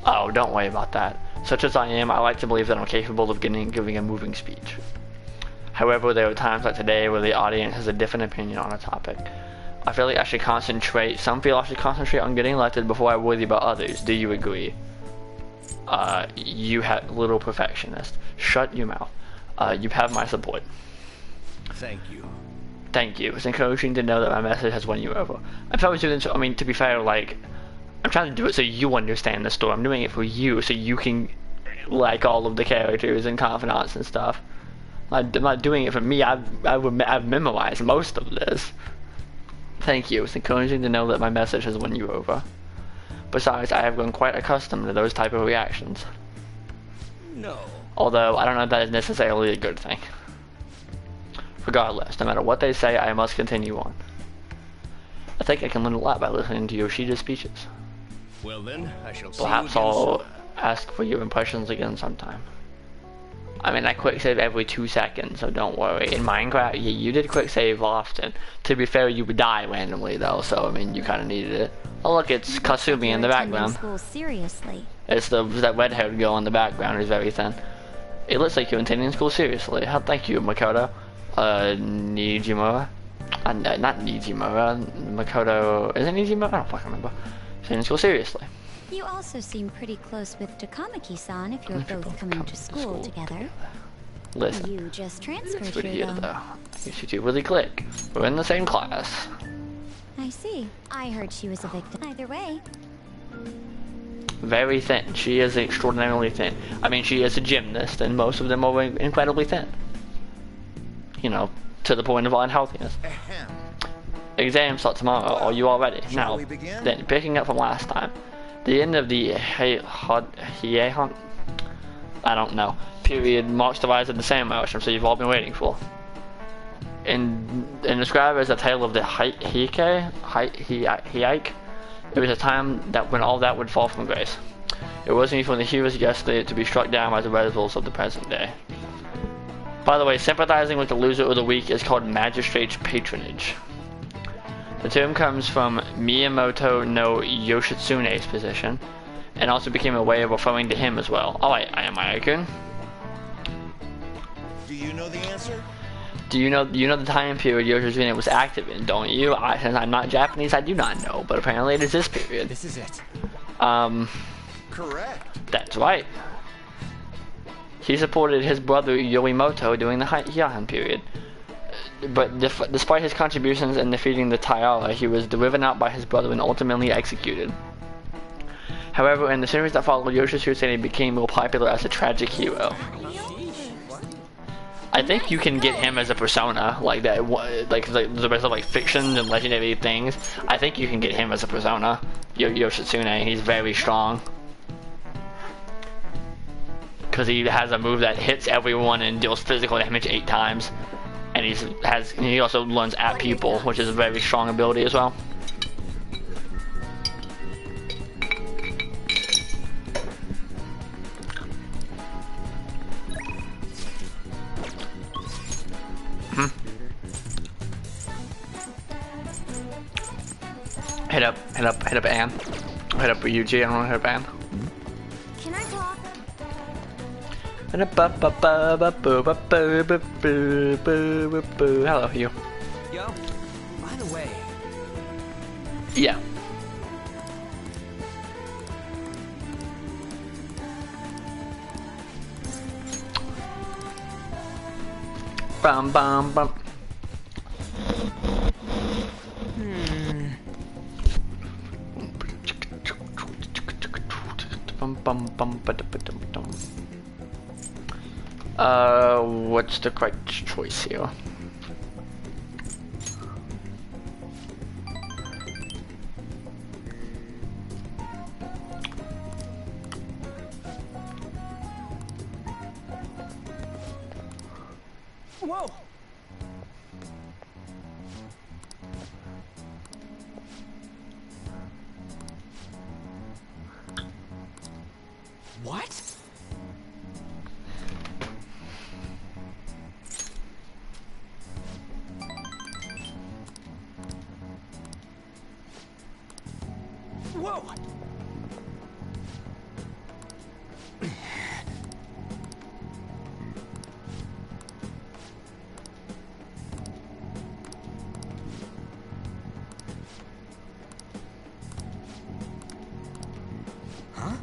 Oh, don't worry about that. Such as I am, I like to believe that I'm capable of giving a moving speech. However, there are times like today where the audience has a different opinion on a topic. I feel like I should concentrate. Some feel I should concentrate on getting elected before I worry about others. Do you agree? You little perfectionist. Shut your mouth. You have my support. Thank you. Thank you. It's encouraging to know that my message has won you over. I'm probably doing this. I mean, to be fair, like, I'm trying to do it so you understand the story. I'm doing it for you, so you can like all of the characters and confidants and stuff. I'm not doing it for me. I've memorized most of this. Thank you. It's encouraging to know that my message has won you over. Besides, I have grown quite accustomed to those type of reactions. No. Although, I don't know if that is necessarily a good thing. Regardless, no matter what they say, I must continue on. I think I can learn a lot by listening to Yoshida's speeches. Well then, I shall see Perhaps you again I'll soon. ask for your impressions again sometime. I mean, I quick save every 2 seconds, so don't worry. In Minecraft, yeah, you did quick save often. To be fair, you would die randomly though, so I mean, you kind of needed it. Oh look, it's Kasumi in the background. School seriously. It's that red-haired girl in the background who's very thin. It looks like you're attending school seriously. Thank you, Makoto. Nijimura? Not Nijimura. Makoto... Is it Nijimura? I don't fucking remember. Attending school seriously. You also seem pretty close with Takamaki-san if you're both coming to school together. Listen. You just transferred It's pretty here, good though. though. You should do really click. We're in the same class. I see. I heard she was a victim. Either way. Very thin. She is extraordinarily thin. I mean, she is a gymnast, and most of them are incredibly thin. You know, to the point of unhealthiness. Exams start tomorrow. Are you all ready? Now, then, picking up from last time. The end of the Hiehan, I don't know, period marks the rise of the samurai, which I'm sure you've all been waiting for. And described as a tale of the Heike, it was a time that when all that would fall from grace. It wasn't even the heroes yesterday to be struck down by the results of the present day. By the way, sympathizing with the loser of the week is called magistrate's patronage. The term comes from Miyamoto no Yoshitsune's position, and also became a way of referring to him as well. Alright, I am American. Do you know the answer? Do you know the time period Yoshitsune was active in, don't you? Since I'm not Japanese, I do not know, but apparently it is this period. This is it. Correct. That's right. He supported his brother Yorimoto during the Heian period. But despite his contributions in defeating the Taira, he was driven out by his brother and ultimately executed. However, in the series that followed, Yoshitsune became more popular as a tragic hero. I think you can get him as a persona, like that, like the rest of like fictions and legendary things. I think you can get him as a persona. Yoshitsune, he's very strong. Because he has a move that hits everyone and deals physical damage 8 times. And he also learns at people, which is a very strong ability as well. Hit up Ann. Hit up Yuji, I don't want to hit up Ann. Can I talk? Hello, you. Yo, by the way, Yeah. Bum bum bum. Bum bum bum ba da ba dum dum. What's the correct choice here? whoa! What? Whoa! Huh?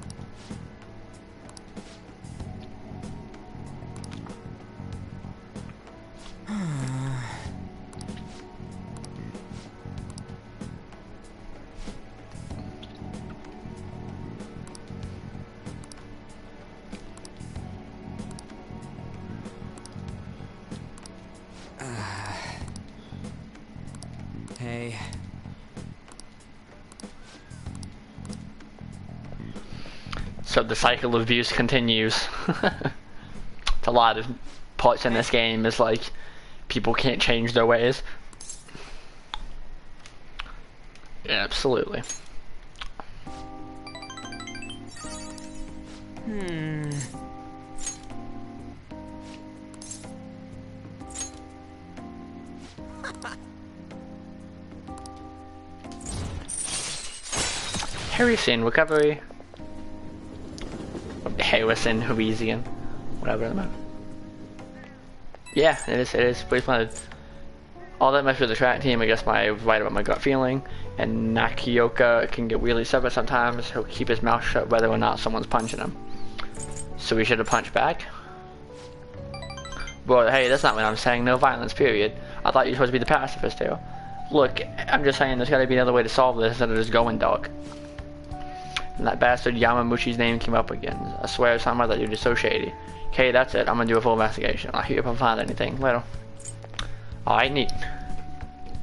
Hey. So the cycle of abuse continues. It's a lot of parts in this game is like people can't change their ways. Yeah, absolutely. Harrison recovery. Harrison, Harrison, whatever the matter. Yeah, it is. But all that mess with the track team, I guess I was right about my gut feeling. And Nakioka can get really stubborn sometimes. He'll keep his mouth shut whether or not someone's punching him. So we should have punched back. Well, hey, that's not what I'm saying. No violence, period. I thought you were supposed to be the pacifist here. Look, I'm just saying there's gotta be another way to solve this instead of just going dark. And that bastard Yamamuchi's name came up again. I swear something about that dude is so shady. Okay, that's it. I'm gonna do a full investigation. I'll hit you if I find anything. Later. Alright, neat.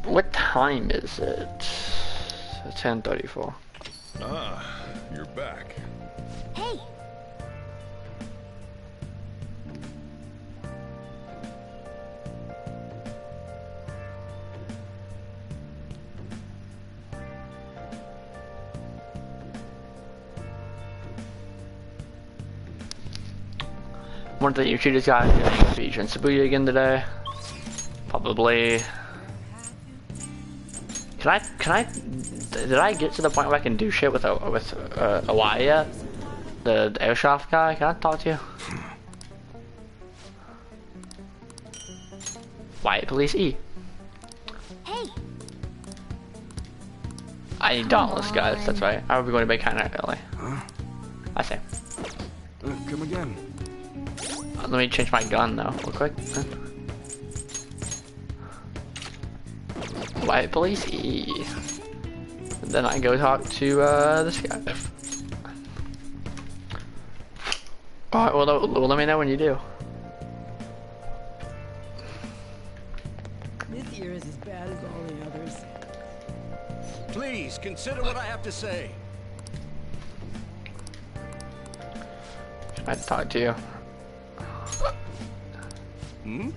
What time is it? 10:34. Ah, you're back. Hey, Wonder that you two just got a speech in Shibuya again today. Probably. Did I get to the point where I can do shit with Awaya yet? The airsoft guy? Can I talk to you? Wyatt Police E. hey, I need Dauntless guys, that's right. I will be going to bed kinda early. Huh? I say. Come again. Let me change my gun though, real quick. Wyatt Police E. Then I go talk to this guy. Alright, well let me know when you do. This year is as bad as all the others. Please consider what I have to say. I'd talk to you. Hmm?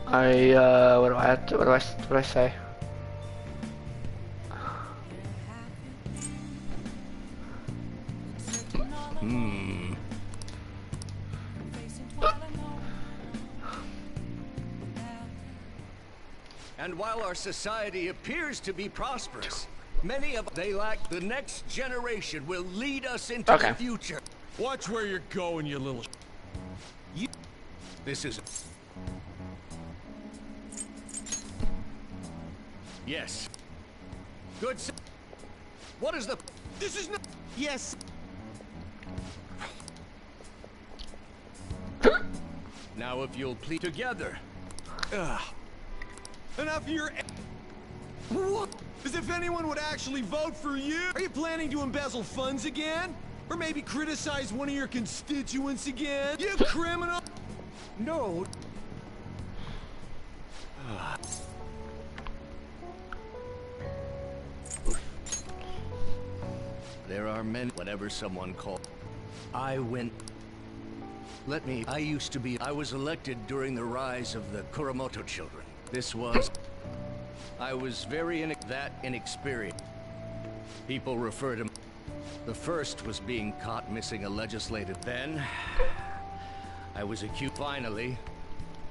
What do I say? Hmm. And while our society appears to be prosperous, Many of they lack the next generation will lead us into Okay. the future. Watch where you're going, you little. You, this is. Yes. Good. What is the? This is not. Yes. Now, if you'll please together. Enough of your. What? As if anyone would actually vote for you? Are you planning to embezzle funds again? Or maybe criticize one of your constituents again? You criminal! No. There are many. Whatever someone called. I went. Let me. I used to be. I was elected during the rise of the Kuramoto children. This was. I was very inexperienced. People refer to. The first was being caught missing a legislative. Then, I was accused. Finally,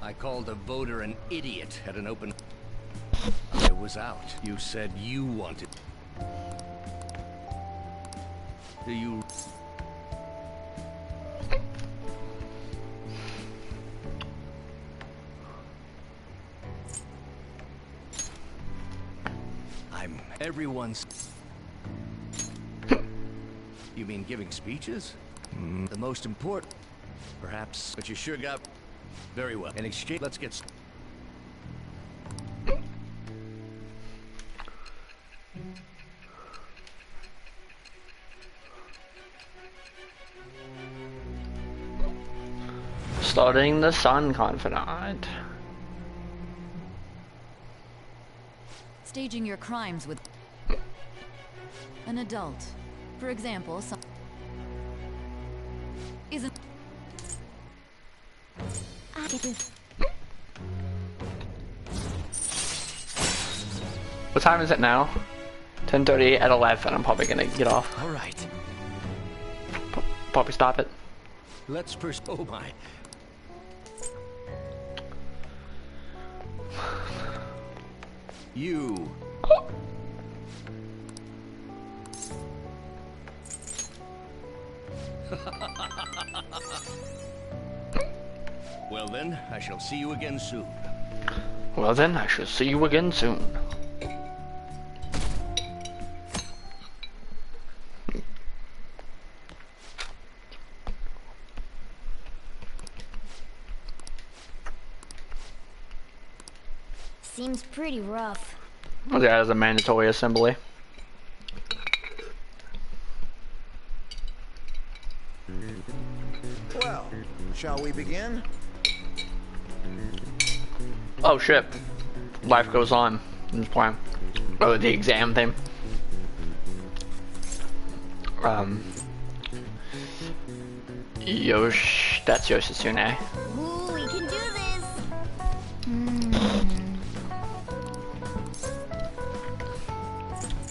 I called a voter an idiot at an open. I was out. You said you wanted. Do you? I'm everyone's. You mean giving speeches? The most important, perhaps. But you sure got very well. In exchange, let's get. Starting the Sun Confidant. Staging your crimes with an adult. For example, some isn't. What time is it now? 10:30 at 11. I'm probably gonna get off. All right. Probably stop it. Let's pursue. Oh my. You. Well then, I shall see you again soon. Well then, I shall see you again soon. Seems pretty rough. Well, that is a mandatory assembly. Well, shall we begin? Oh shit. Life goes on. This plan. Oh, the exam thing. Yosh, that's Yoshitsune. Ooh, we can do this.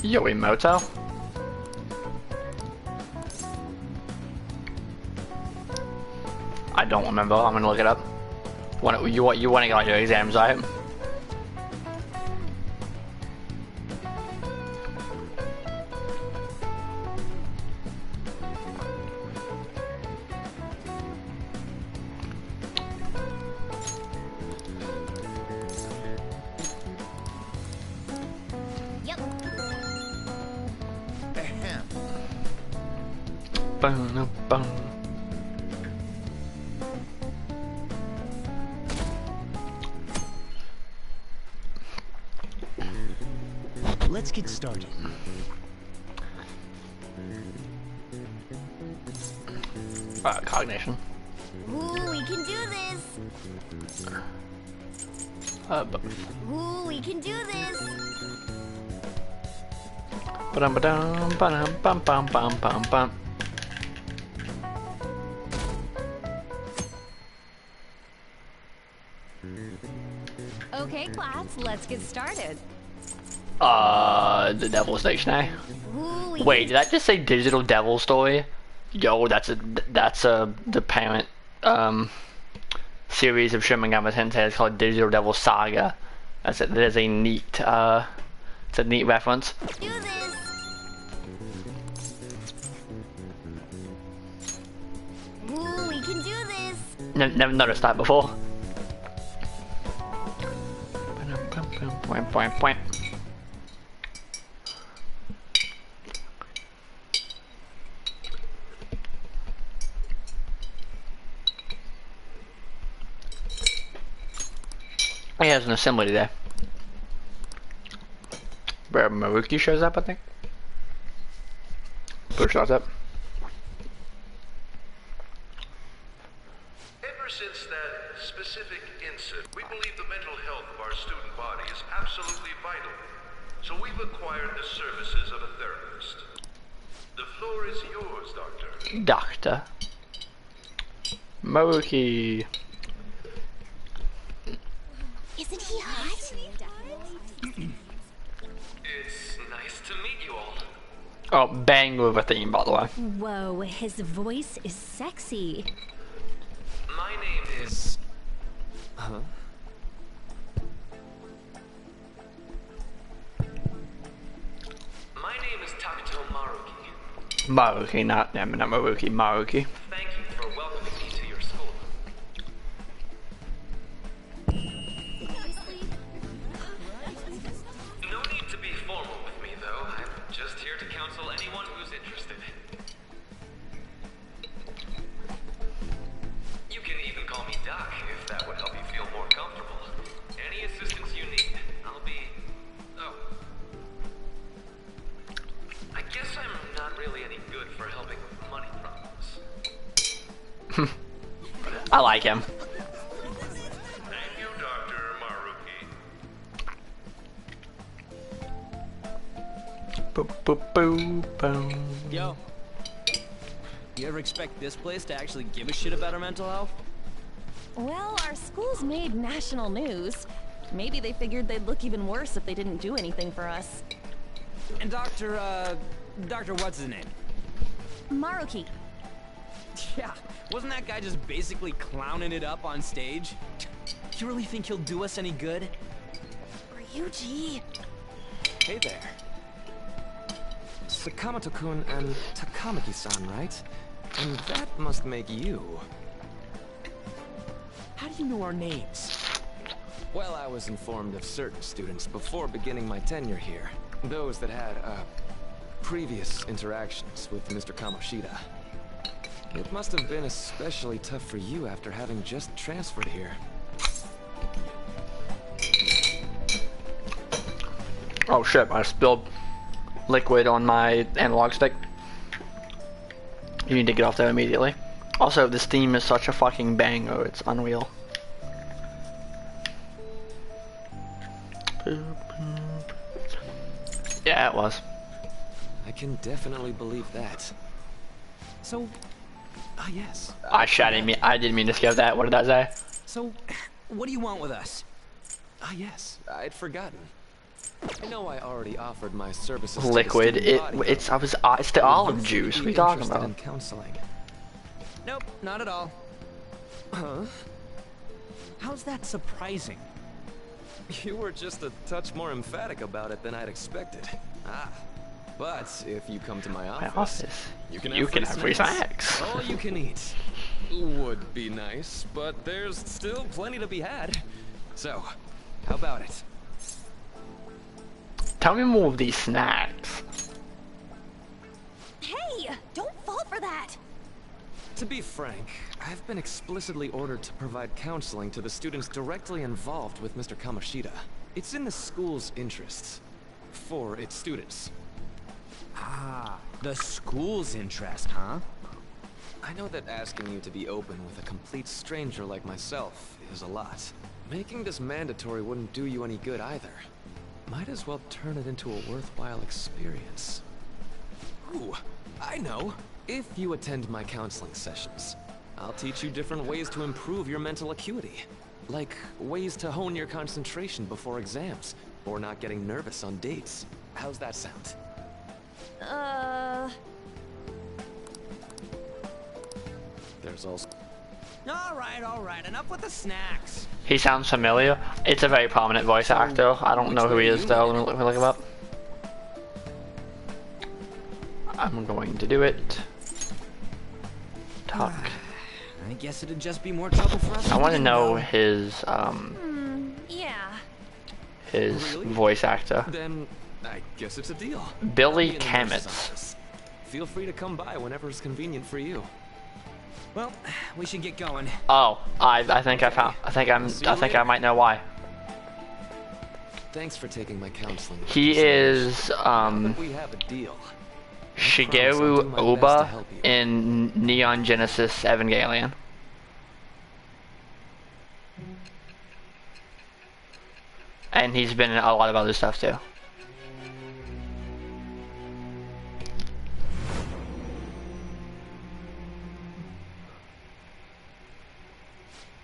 Yoimoto. I don't remember. I'm gonna look it up. You want to get on your exams, right? Yep. Ahem. Bum. Let's get started. Cognition. Ooh, we can do this. Ooh, we can do this. Ba-dum-ba-dum, Okay, class, let's get started. The Devil Stationery. Ooh, Wait, did I just say Digital Devil Story? Yo, that's the parent series of Shin Megami Tensei. It's called Digital Devil Saga. That is a neat It's a neat reference. Do this. Ooh, we can do this. Never noticed that before. Point, point, point. He has an assembly there. Where Maruki shows up, I think. Who shows up? Ever since that specific incident, we believe the mental health of our student body is absolutely vital. So we've acquired the services of a therapist. The floor is yours, Doctor. Doctor. Maruki. Isn't he hot? It's nice to meet you all. Oh, bang with a theme, by the way. Whoa, his voice is sexy. My name is... Huh? My name is Takuto Maruki. Maruki, not Maruki, Maruki. Thank you for welcoming me to your school. No need to be formal with me, though. I'm just here to counsel anyone who's interested. You can even call me Doc, if that would help you feel more comfortable. Any assistance you need, I'll be... Oh. I guess I'm not really any good for helping with money problems. I like him. Thank you, Dr. Maruki. Boop, boop, boop, boom. Yo. You ever expect this place to actually give a shit about our mental health? Well, our school's made national news. Maybe they figured they'd look even worse if they didn't do anything for us. And Dr. what's his name? Maruki. Yeah, wasn't that guy just basically clowning it up on stage? You really think he'll do us any good? Ryuji. Hey there. Sakamoto-kun and Takamaki-san, right? And that must make you. How do you know our names? Well, I was informed of certain students before beginning my tenure here. Those that had, previous interactions with Mr. Kamoshida. It must have been especially tough for you after having just transferred here. Oh shit, I spilled liquid on my analog stick. You need to get off there immediately. Also, this theme is such a fucking banger, it's unreal. Yeah, it was. I can definitely believe that. So, yes. I didn't mean to skip that. What did I say? So, what do you want with us? Yes, I'd forgotten. I know I already offered my services Liquid. to the student body. It's the olive juice. What are you talking Interested in about? counseling. Nope, not at all. Huh? How's that surprising? You were just a touch more emphatic about it than I'd expected. But if you come to my office, you can have free snacks. All you can eat. Would be nice, but there's still plenty to be had. So, how about it? Tell me more of these snacks. Hey, don't fall for that. To be frank, I've been explicitly ordered to provide counseling to the students directly involved with Mr. Kamoshida. It's in the school's interests. For its students. Ah, the school's interest, huh? I know that asking you to be open with a complete stranger like myself is a lot. Making this mandatory wouldn't do you any good either. Might as well turn it into a worthwhile experience. Ooh, I know. If you attend my counseling sessions, I'll teach you different ways to improve your mental acuity. Like ways to hone your concentration before exams, or not getting nervous on dates. How's that sound? There's also... All right, enough with the snacks. He sounds familiar. It's a very prominent voice actor. I don't know who he is though. Let me look him up. I'm going to do it. Talk. I guess it'd just be more trouble for us. I want to know his Yeah. his Really? voice actor. Then I guess it's a deal. Billy I'll be in the nurse's Kametz. office. Feel free to come by whenever it's convenient for you. Well, we should get going. Oh, I think I found. I think I might know why. Thanks for taking my counseling. He is We have a deal. Shigeru Oba in Neon Genesis Evangelion. And he's been in a lot of other stuff too.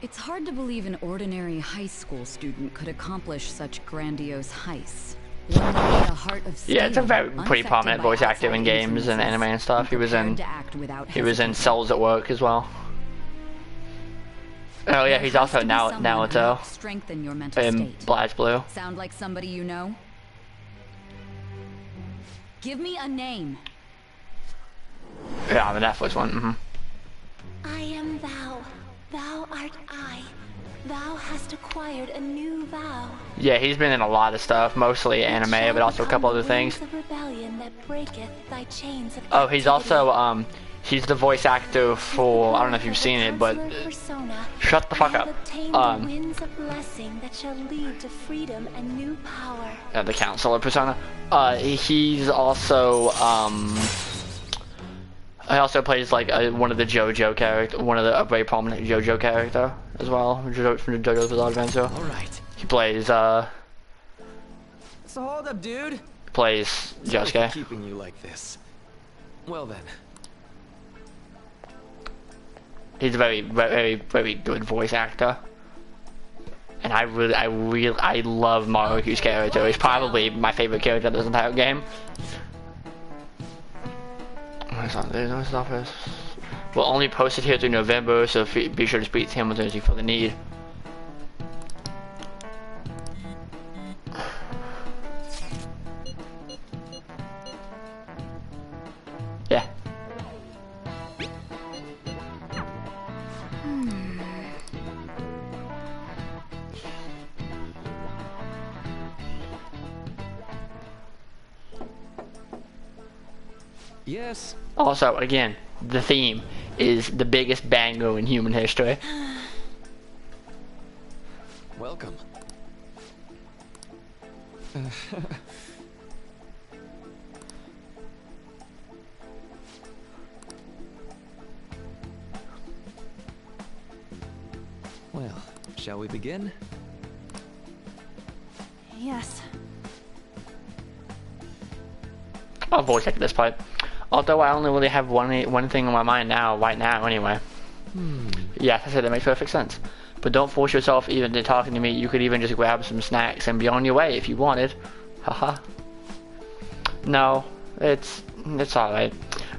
It's hard to believe an ordinary high school student could accomplish such grandiose heists. One with the heart of Yeah, it's a steel, very pretty unaffected prominent by voice actor in outside games and influences, anime and stuff. He was in prepared to act without Cells at Work as well. Oh yeah, he's There has also to be someone who Naruto helps strengthen your mental in state. Black Blue. Sound like somebody you know? Give me a name. Yeah, the Netflix one. I am thou. Thou art I. Thou hast acquired a new vow. Yeah, he's been in a lot of stuff, mostly anime, but also a couple other things. Of rebellion that breaketh thy chains of Oh, he's also he's the voice actor for, I don't know if you've seen it, but shut the fuck up. the winds of blessing that shall lead to freedom and new power. The Counselor persona. He's also he also plays like one of the JoJo character, a very prominent JoJo character as well, from JoJo's Bizarre Adventure. All right. He plays So hold up, dude. plays Sorry for Josuke. keeping you like this. Well then. He's a very good voice actor, and I love Marukyu's character. He's probably my favorite character in this entire game. There's office. We'll only post it here through November, so be sure to speak to him as soon as you feel the need. Yeah. Yes. Also, again, the theme is the biggest banger in human history. Welcome. Well, shall we begin? Yes. I'll voice act this part. Although I only really have one thing on my mind right now anyway. Yes, I said that makes perfect sense. But don't force yourself even to talking to me. You could even just grab some snacks and be on your way if you wanted. Haha. No, it's alright.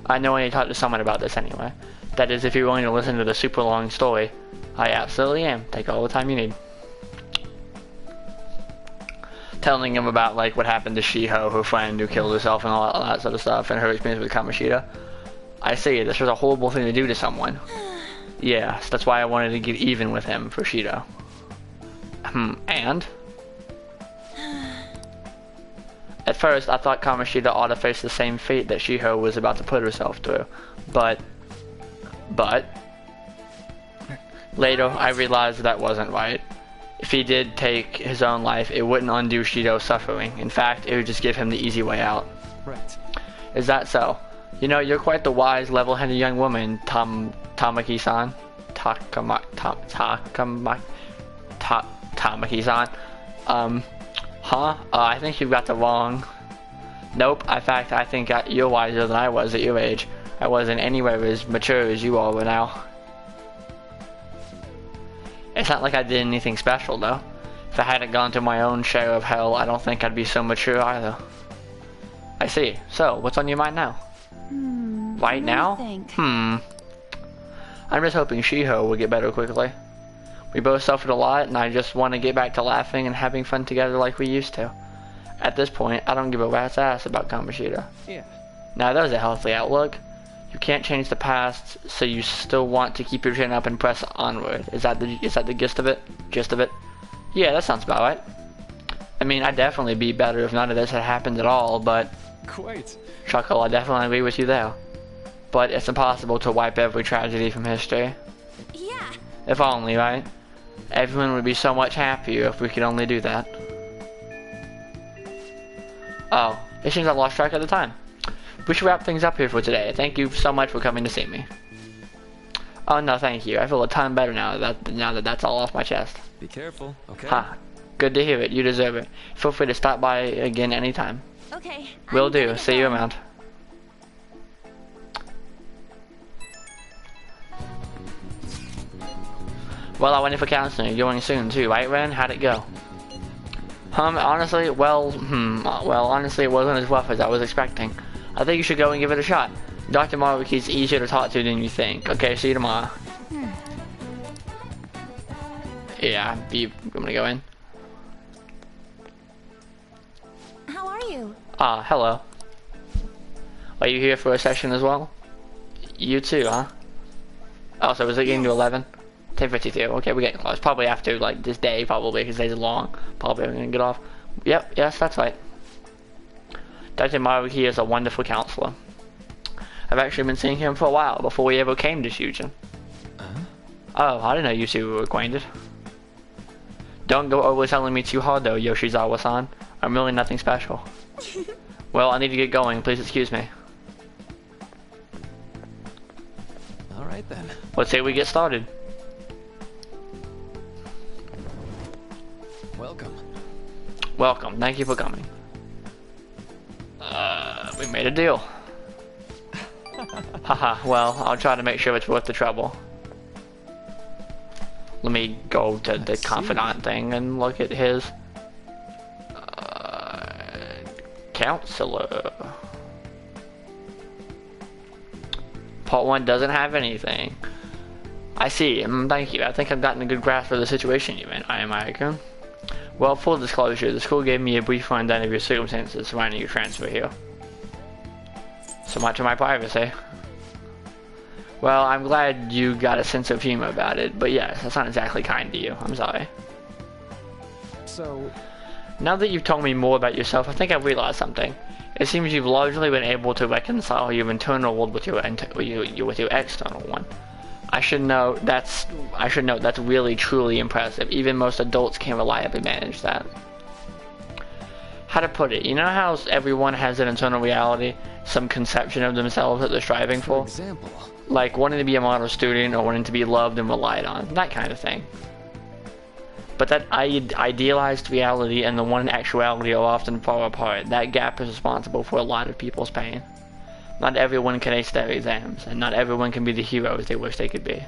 I know I need to talk to someone about this anyway. That is, if you're willing to listen to the super long story. I absolutely am. Take all the time you need. Telling him about like what happened to Shiho, her friend who killed herself and all that sort of stuff, and her experience with Kamoshida. I see, this was a horrible thing to do to someone. Yes, that's why I wanted to get even with him for Shido. And? At first, I thought Kamoshida ought to face the same fate that Shiho was about to put herself through. But... Later, I realized that wasn't right. If he did take his own life, it wouldn't undo Shido's suffering. In fact, it would just give him the easy way out. Right. Is that so? You know, you're quite the wise, level-headed young woman, Tamaki-san. Tamaki-san. I think you've got the wrong... Nope, in fact, I think you're wiser than I was at your age. I wasn't anywhere as mature as you all were now. It's not like I did anything special, though. If I hadn't gone through my own share of hell, I don't think I'd be so mature either. I see. So, what's on your mind now? Right now? I'm just hoping Shiho will get better quickly. We both suffered a lot, and I just want to get back to laughing and having fun together like we used to. At this point, I don't give a rat's ass about Kamoshida. Yeah, Now that was a healthy outlook. You can't change the past, so you still want to keep your chin up and press onward. Is that the gist of it? Yeah, that sounds about right. I mean, I'd definitely be better if none of this had happened at all, but... Quite. Chuckle, I definitely agree with you there. But it's impossible to wipe every tragedy from history. Yeah. If only, right? Everyone would be so much happier if we could only do that. Oh, it seems I lost track of the time. We should wrap things up here for today. Thank you so much for coming to see me. Oh no, thank you. I feel a ton better now that that's all off my chest. Be careful, okay? Ha. Good to hear it. You deserve it. Feel free to stop by again anytime. Okay. Will do. See you around. Well, I went in for counseling. You're going soon too, right, Ren? How'd it go? Honestly, honestly, it wasn't as rough as I was expecting. I think you should go and give it a shot. Dr. Maruki's easier to talk to than you think. Okay, see you tomorrow. Yeah, I'm gonna go in. How are you? Ah, hello. Are you here for a session as well? You too, huh? Oh, so was it getting to 11? 10:52. Okay, we're getting close. Probably after, like, this day, probably, because days are long. Probably I'm gonna get off. Yep, yes, that's right. Dr. Maruki is a wonderful counselor. I've actually been seeing him for a while, before we ever came to Shujin. Oh, I didn't know you two were acquainted. Don't go over telling me too hard though, Yoshizawa-san. I'm really nothing special. Well, I need to get going. Please excuse me. Alright then. Let's say we get started. Welcome. Welcome. Thank you for coming. We made a deal. Haha, well, I'll try to make sure it's worth the trouble. Let me go to the confidant thing and look at his counselor. Part 1 doesn't have anything. I see. Thank you. I think I've gotten a good grasp of the situation you're in. I am American. Well, full disclosure, the school gave me a brief rundown of your circumstances surrounding your transfer here. So much of my privacy. Well, I'm glad you got a sense of humor about it, but yes, that's not exactly kind to you. I'm sorry. So... Now that you've told me more about yourself, I think I've realized something. It seems you've largely been able to reconcile your internal world with your external one. I should note that's really truly impressive. Even most adults can't reliably manage that. How to put it? You know how everyone has an internal reality, some conception of themselves that they're striving for? For example, like wanting to be a model student or wanting to be loved and relied on, that kind of thing. But that idealized reality and the one in actuality are often far apart. That gap is responsible for a lot of people's pain. Not everyone can ace their exams, and not everyone can be the heroes they wish they could be.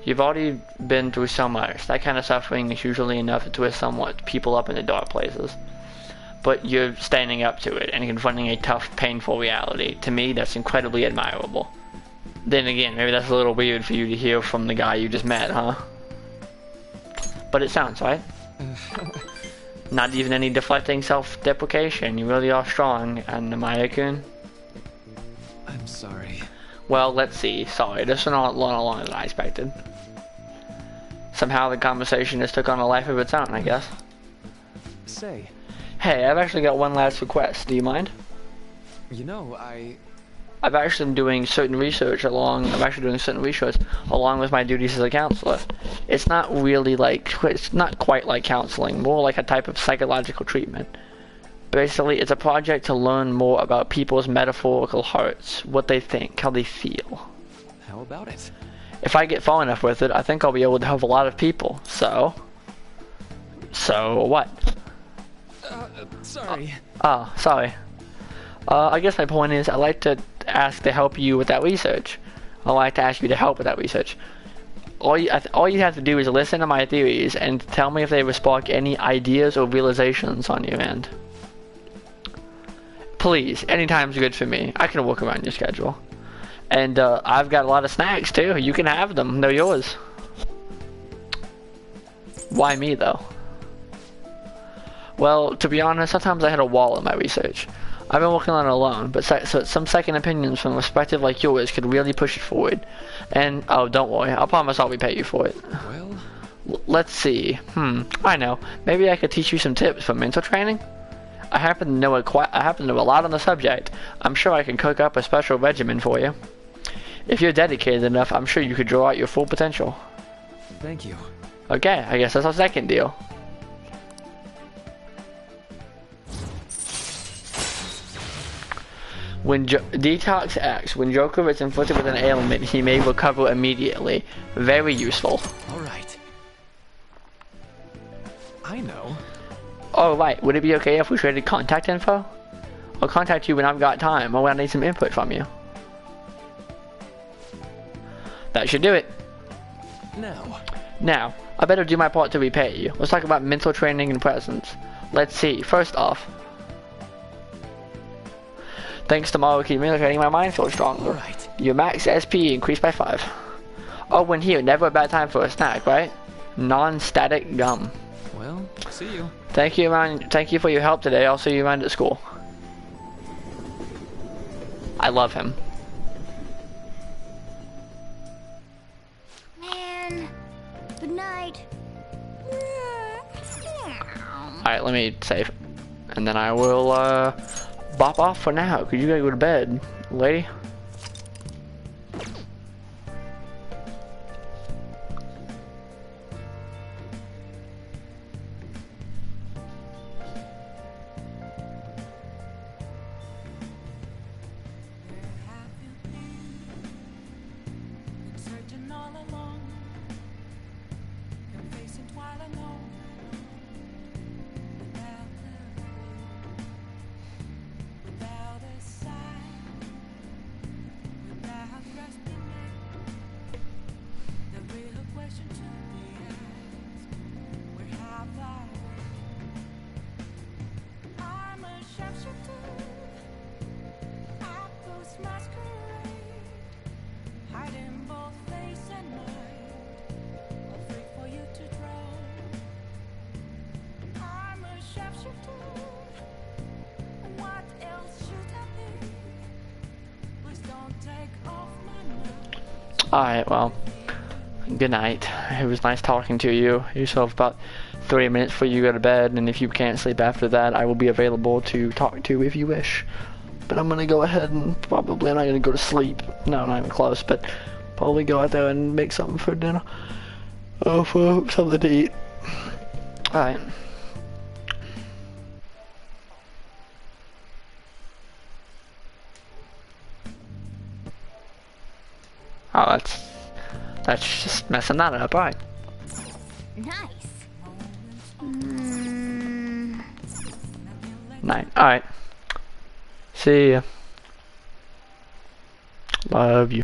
You've already been through so much. That kind of suffering is usually enough to twist somewhat people up into dark places. But you're standing up to it and confronting a tough, painful reality. To me, that's incredibly admirable. Then again, maybe that's a little weird for you to hear from the guy you just met, huh? But it sounds right. Not even any deflecting self-deprecation. You really are strong, and Amaya-kun. I'm sorry. Well, let's see. Sorry, this went a lot longer than I expected. Somehow the conversation just took on a life of its own, I guess. Say. Hey, I've actually got one last request. Do you mind? You know, I've actually been doing certain research along with my duties as a counselor. It's not quite like counseling, more like a type of psychological treatment. Basically, it's a project to learn more about people's metaphorical hearts, what they think, how they feel. How about it? If I get far enough with it, I think I'll be able to help a lot of people. So what? Sorry. Sorry. I guess my point is, I'd like to ask to help you with that research. I'd like to ask you to help with that research. All you have to do is listen to my theories and tell me if they will spark any ideas or realizations on your end. Please, anytime's good for me. I can work around your schedule. And I've got a lot of snacks too. You can have them. They're yours. Why me though? Well, to be honest, sometimes I hit a wall in my research. I've been working on it alone, but so some second opinions from a perspective like yours could really push it forward. And, oh, don't worry, I promise I'll repay you for it. Well... Let's see. I know. Maybe I could teach you some tips for mental training? I happen to know a lot on the subject. I'm sure I can cook up a special regimen for you. If you're dedicated enough, I'm sure you could draw out your full potential. Thank you. Okay, I guess that's our second deal. When Detox X, when Joker is inflicted with an ailment, he may recover immediately. Very useful. Alright. I know. Oh right, would it be okay if we traded contact info? I'll contact you when I've got time, or when I need some input from you. That should do it. Now, I better do my part to repay you. Let's talk about mental training and presents. Let's see, first off. Thanks to Mario communicating, my mind feels stronger. Right. Your max SP increased by 5. Oh, and here, never a bad time for a snack, right? Non-static gum. Well, see you. Thank you for your help today. I'll see you around at school. I love him. Man, good night. Alright, let me save. And then I will, bop off for now, because you gotta go to bed, lady. Alright, well, good night. It was nice talking to you. You still have about 30 minutes before you go to bed, and if you can't sleep after that, I will be available to talk to if you wish. But I'm gonna go ahead and I'm not gonna go to sleep. No, not even close, but probably go out there and make something for dinner. Oh, for something to eat. Alright. Oh, that's just messing that up, right? Nice. Night. Alright. See ya. Love you.